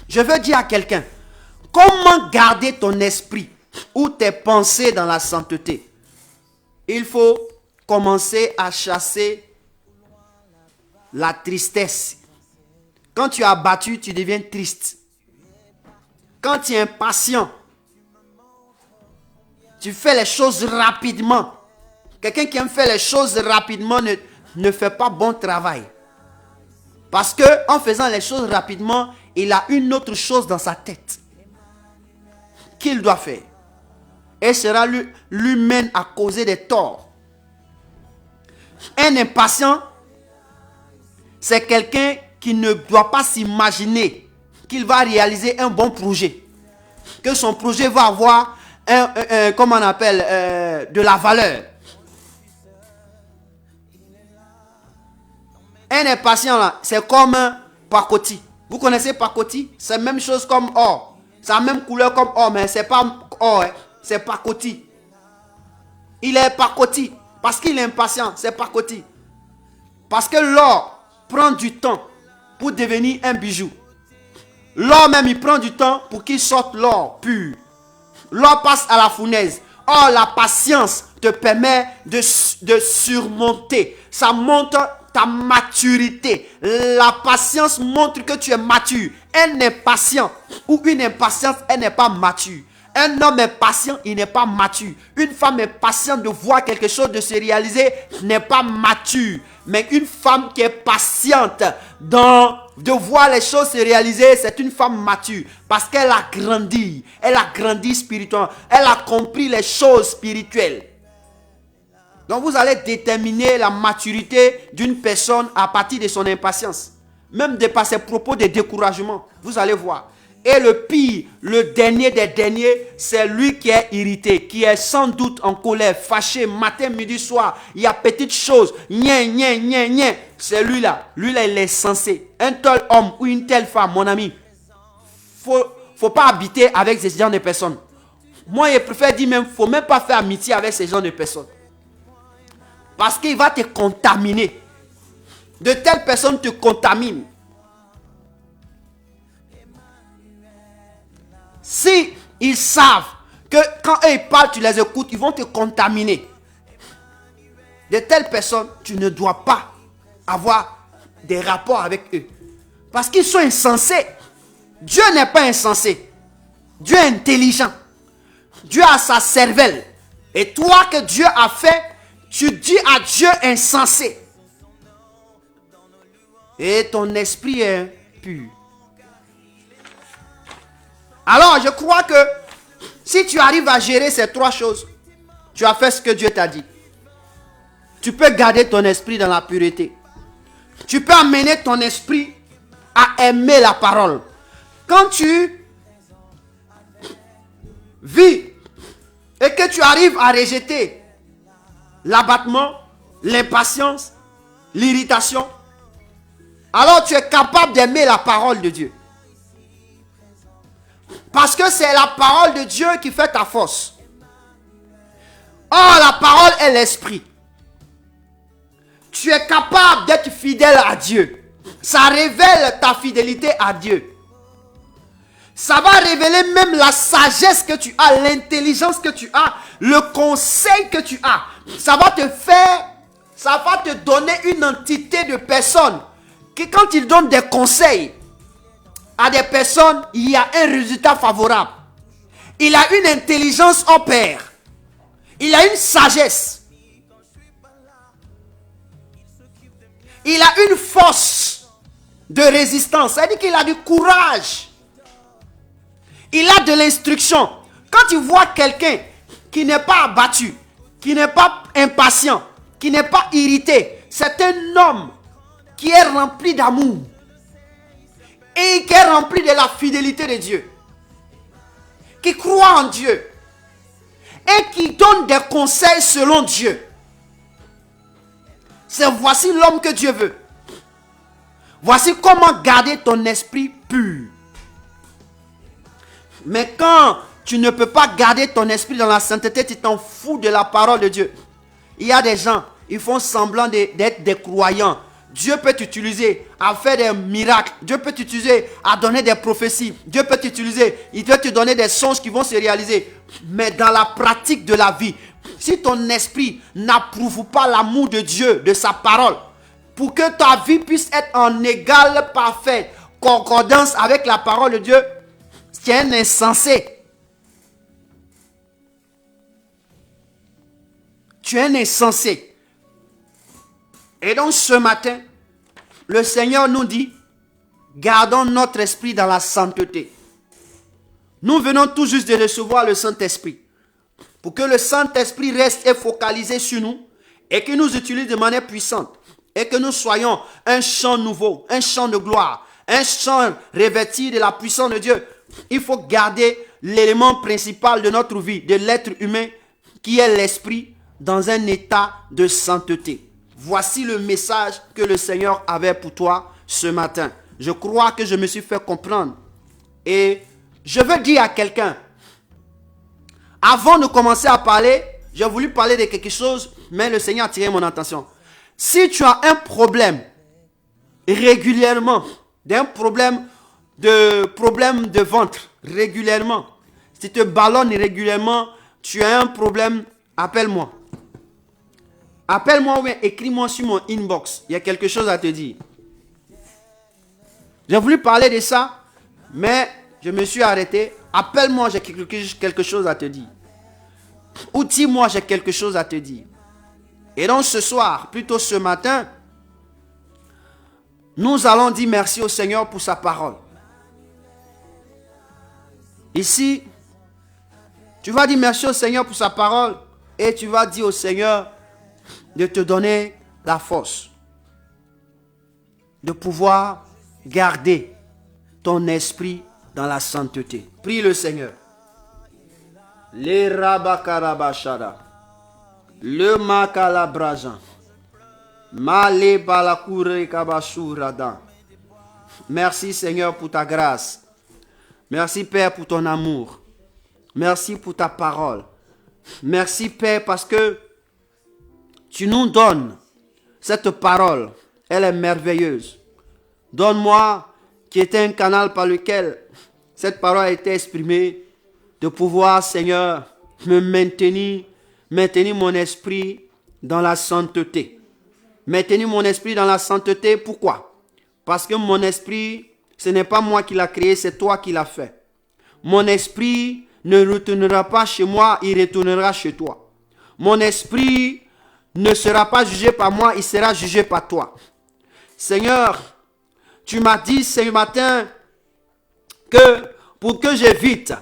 Je veux dire à quelqu'un, comment garder ton esprit ou tes pensées dans la sainteté? Il faut commencer à chasser la tristesse. Quand tu es abattu, tu deviens triste. quand tu es impatient, tu fais les choses rapidement. Quelqu'un qui aime faire les choses rapidement ne fait pas bon travail. Parce que en faisant les choses rapidement, il a une autre chose dans sa tête qu'il doit faire. Et cela lui mène à causer des torts. Un impatient, c'est quelqu'un qui ne doit pas s'imaginer qu'il va réaliser un bon projet. Que son projet va avoir comment on appelle, de la valeur. Un impatient là, c'est comme un pacotille. Vous connaissez pacotille? C'est la même chose comme or. C'est la même couleur comme or, mais c'est pas or, hein. C'est pacotille. Il est pacotille parce qu'il est impatient, c'est pacotille. Parce que l'or prend du temps pour devenir un bijou. L'or même, il prend du temps pour qu'il sorte l'or pur. L'or passe à la fournaise. Or, la patience te permet de surmonter. Ça montre ta maturité. La patience montre que tu es mature. Un impatient ou une impatience, elle n'est pas mature. Un homme impatient, il n'est pas mature. Une femme impatiente de voir quelque chose de se réaliser n'est pas mature. Mais une femme qui est patiente de voir les choses se réaliser, c'est une femme mature. Parce qu'elle a grandi. Elle a grandi spirituellement. Elle a compris les choses spirituelles. Donc vous allez déterminer la maturité d'une personne à partir de son impatience. Même de par ses propos de découragement. Vous allez voir. Et le pire, le dernier des derniers, c'est lui qui est irrité, qui est sans doute en colère, fâché, matin, midi, soir. Il y a petites choses. C'est lui-là. Lui-là, il est censé. Un tel homme ou une telle femme, mon ami, faut pas habiter avec ces genre de personnes. Moi, je préfère dire même, faut même pas faire amitié avec ces genre de personnes. Parce qu'il va te contaminer. De telles personnes te contaminent. Si ils savent que quand eux ils parlent, tu les écoutes, ils vont te contaminer. De telles personnes, tu ne dois pas avoir des rapports avec eux. Parce qu'ils sont insensés. Dieu n'est pas insensé. Dieu est intelligent. Dieu a sa cervelle. Et toi que Dieu a fait, tu dis à Dieu insensé. Et ton esprit est pur. Alors, je crois que si tu arrives à gérer ces trois choses, tu as fait ce que Dieu t'a dit. Tu peux garder ton esprit dans la pureté. Tu peux amener ton esprit à aimer la parole. Quand tu vis et que tu arrives à rejeter l'abattement, l'impatience, l'irritation, alors tu es capable d'aimer la parole de Dieu. Parce que c'est la parole de Dieu qui fait ta force. Or, la parole est l'esprit. Tu es capable d'être fidèle à Dieu. Ça révèle ta fidélité à Dieu. Ça va révéler même la sagesse que tu as, l'intelligence que tu as, le conseil que tu as. Ça va te donner une entité de personnes qui, quand ils donnent des conseils à des personnes, il y a un résultat favorable. Il a une intelligence hors pair. Il a une sagesse. Il a une force de résistance. C'est-à-dire qu'il a du courage. Il a de l'instruction. Quand tu vois quelqu'un qui n'est pas abattu, qui n'est pas impatient, qui n'est pas irrité, c'est un homme qui est rempli d'amour. Et qui est rempli de la fidélité de Dieu. Qui croit en Dieu. Et qui donne des conseils selon Dieu. C'est voici l'homme que Dieu veut. Voici comment garder ton esprit pur. Mais quand tu ne peux pas garder ton esprit dans la sainteté, tu t'en fous de la parole de Dieu. Il y a des gens, ils font semblant d'être des croyants. Dieu peut t'utiliser à faire des miracles. Dieu peut t'utiliser à donner des prophéties. Dieu peut t'utiliser. Il peut te donner des songes qui vont se réaliser. Mais dans la pratique de la vie, si ton esprit n'approuve pas l'amour de Dieu, de sa parole, pour que ta vie puisse être en égale, parfaite concordance avec la parole de Dieu, Tu es un insensé. Tu es un insensé. Et donc ce matin, le Seigneur nous dit, gardons notre esprit dans la sainteté. Nous venons tout juste de recevoir le Saint-Esprit. Pour que le Saint-Esprit reste focalisé sur nous et qu'il nous utilise de manière puissante. Et que nous soyons un champ nouveau, un champ de gloire, un champ revêtu de la puissance de Dieu. Il faut garder l'élément principal de notre vie, de l'être humain, qui est l'esprit, dans un état de sainteté. Voici le message que le Seigneur avait pour toi ce matin. Je crois que je me suis fait comprendre. Et je veux dire à quelqu'un, avant de commencer à parler, j'ai voulu parler de quelque chose, mais le Seigneur a tiré mon attention. Si tu as un problème régulièrement, d'un problème de ventre régulièrement, si tu te ballonnes régulièrement, tu as un problème, appelle-moi. Appelle-moi ou bien écris-moi sur mon inbox. Il y a quelque chose à te dire. J'ai voulu parler de ça, mais je me suis arrêté. Appelle-moi, j'ai quelque chose à te dire. Ou dis-moi, j'ai quelque chose à te dire. Et donc ce soir, plutôt ce matin, nous allons dire merci au Seigneur pour sa parole. Ici, tu vas dire merci au Seigneur pour sa parole et tu vas dire au Seigneur de te donner la force de pouvoir garder ton esprit dans la sainteté. Prie le Seigneur. Le rabakarabashada. Le makalabrajan. Male balakure kabashurada. Merci Seigneur pour ta grâce. Merci Père pour ton amour. Merci pour ta parole. Merci Père parce que tu nous donnes cette parole. Elle est merveilleuse. Donne-moi, qui était un canal par lequel cette parole a été exprimée, de pouvoir, Seigneur, me maintenir mon esprit dans la sainteté. Maintenir mon esprit dans la sainteté, pourquoi? Parce que mon esprit, ce n'est pas moi qui l'ai créé, c'est toi qui l'as fait. Mon esprit ne retournera pas chez moi, il retournera chez toi. Mon esprit ne sera pas jugé par moi, il sera jugé par toi. Seigneur, tu m'as dit ce matin que pour que j'évite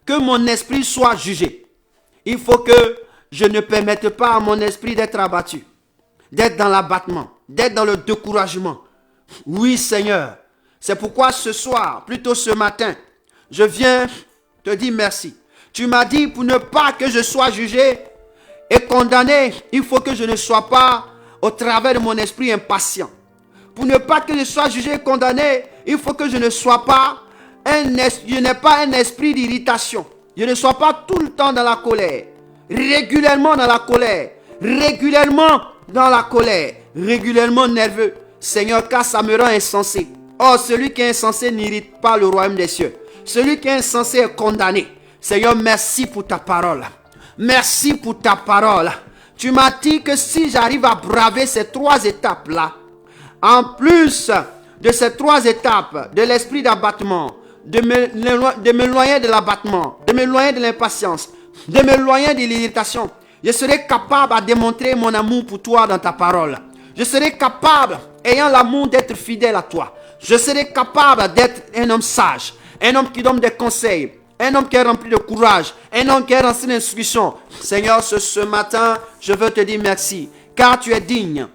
que mon esprit soit jugé, il faut que je ne permette pas à mon esprit d'être abattu, d'être dans l'abattement, d'être dans le découragement. Oui Seigneur, c'est pourquoi ce soir, plutôt ce matin, je viens te dire merci. Tu m'as dit pour ne pas que je sois jugé et condamné, il faut que je ne sois pas au travers de mon esprit impatient. Pour ne pas que je sois jugé et condamné, il faut que je ne sois pas je n'ai pas un esprit d'irritation. Je ne sois pas tout le temps dans la colère. Régulièrement dans la colère. Régulièrement dans la colère. Régulièrement nerveux. Seigneur, car ça me rend insensé. Oh, celui qui est insensé n'irrite pas le royaume des cieux. Celui qui est insensé est condamné. Seigneur, merci pour ta parole. Merci pour ta parole. Tu m'as dit que si j'arrive à braver ces 3 étapes-là, en plus de ces 3 étapes, de l'esprit d'abattement, de m'éloigner de l'abattement, de m'éloigner de l'impatience, de m'éloigner de l'irritation, je serai capable à démontrer mon amour pour toi dans ta parole. Je serai capable, ayant l'amour, d'être fidèle à toi. Je serai capable d'être un homme sage, un homme qui donne des conseils, un homme qui est rempli de courage, un homme qui est rempli d'instruction. Seigneur, ce matin, je veux te dire merci, car tu es digne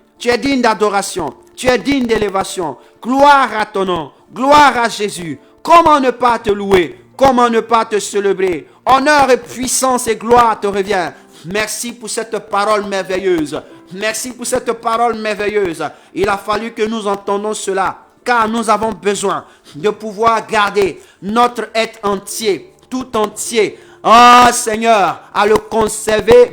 d'adoration, tu es digne d'élévation. Gloire à ton nom, gloire à Jésus. Comment ne pas te louer? Comment ne pas te célébrer? Honneur et puissance et gloire te revient. Merci pour cette parole merveilleuse. Merci pour cette parole merveilleuse. Il a fallu que nous entendons cela, car nous avons besoin de pouvoir garder notre être entier, tout entier. Oh Seigneur, à le conserver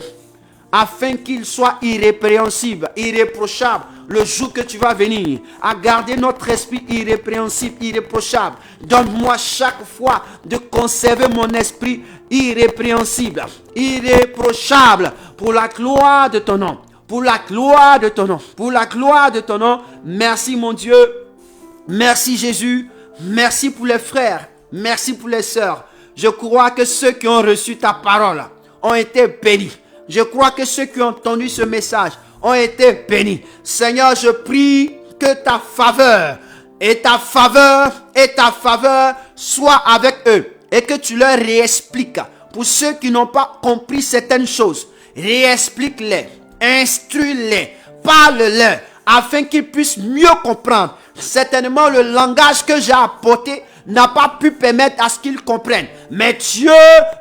afin qu'il soit irrépréhensible, irréprochable le jour que tu vas venir, à garder notre esprit irrépréhensible, irréprochable. Donne-moi chaque fois de conserver mon esprit irrépréhensible, irréprochable, pour la gloire de ton nom, pour la gloire de ton nom, pour la gloire de ton nom. Merci mon Dieu, merci Jésus, merci pour les frères, Merci pour les sœurs. Je crois que ceux qui ont reçu ta parole ont été bénis. Je crois que ceux qui ont entendu ce message ont été bénis. Seigneur, je prie que ta faveur soit avec eux et que tu leur réexpliques. Pour ceux qui n'ont pas compris certaines choses, réexplique-les, instruis-les, parle-leur afin qu'ils puissent mieux comprendre. Certainement, le langage que j'ai apporté n'a pas pu permettre à ce qu'ils comprennent. Mais Dieu,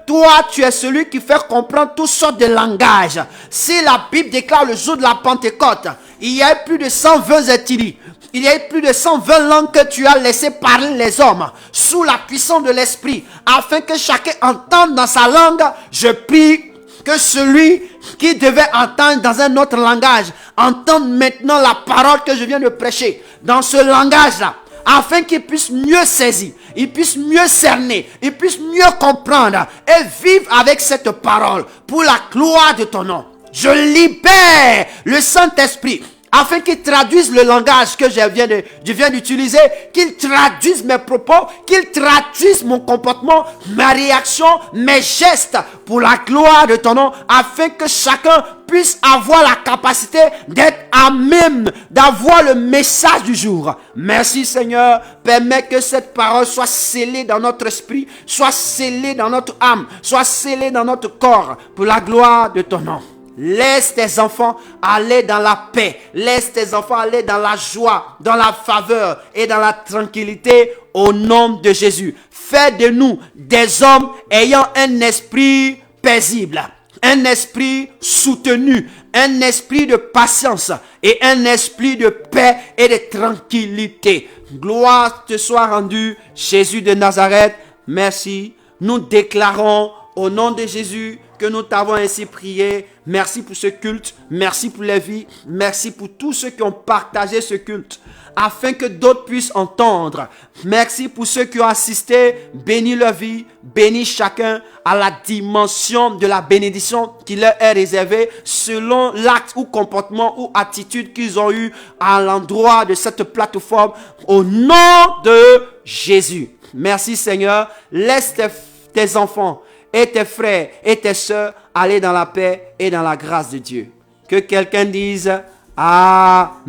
toi, tu es celui qui fait comprendre toutes sortes de langages. Si la Bible déclare le jour de la Pentecôte, il y a plus de 120 éthilis. Il y a plus de 120 langues que tu as laissé parler les hommes sous la puissance de l'Esprit, afin que chacun entende dans sa langue. Je prie que celui qui devait entendre dans un autre langage entende maintenant la parole que je viens de prêcher dans ce langage-là, afin qu'il puisse mieux saisir, il puisse mieux cerner, il puisse mieux comprendre et vivre avec cette parole pour la gloire de ton nom. Je libère le Saint-Esprit afin qu'il traduise le langage que je viens d'utiliser, qu'il traduise mes propos, qu'il traduise mon comportement, ma réaction, mes gestes pour la gloire de ton nom, afin que chacun puisse avoir la capacité d'être à même d'avoir le message du jour. Merci Seigneur, permets que cette parole soit scellée dans notre esprit, soit scellée dans notre âme, soit scellée dans notre corps pour la gloire de ton nom. Laisse tes enfants aller dans la paix. Laisse tes enfants aller dans la joie, dans la faveur et dans la tranquillité au nom de Jésus. Fais de nous des hommes ayant un esprit paisible, un esprit soutenu, un esprit de patience et un esprit de paix et de tranquillité. Gloire te soit rendue, Jésus de Nazareth. Merci. Nous déclarons au nom de Jésus que nous t'avons ainsi prié. Merci pour ce culte. Merci pour les vies. Merci pour tous ceux qui ont partagé ce culte afin que d'autres puissent entendre. Merci pour ceux qui ont assisté. Bénis leur vie. Bénis chacun à la dimension de la bénédiction qui leur est réservée selon l'acte ou comportement ou attitude qu'ils ont eu à l'endroit de cette plateforme. Au nom de Jésus. Merci Seigneur. Laisse tes enfants et tes frères et tes sœurs aller dans la paix et dans la grâce de Dieu. Que quelqu'un dise Amen.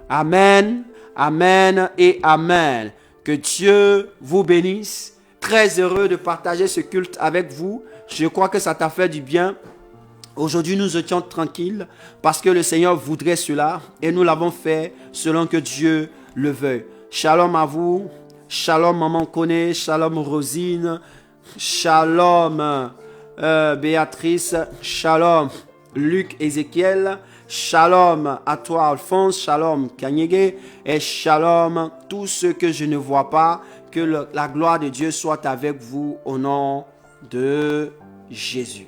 Amen, Amen et Amen. Que Dieu vous bénisse. Très heureux de partager ce culte avec vous. Je crois que ça t'a fait du bien. Aujourd'hui, nous étions tranquilles parce que le Seigneur voudrait cela et nous l'avons fait selon que Dieu le veuille. Shalom à vous. Shalom Maman Koné. Shalom Rosine. Shalom Béatrice, shalom Luc Ézéchiel, shalom à toi Alphonse, shalom Kanyege et shalom tous ceux que je ne vois pas. Que la gloire de Dieu soit avec vous au nom de Jésus.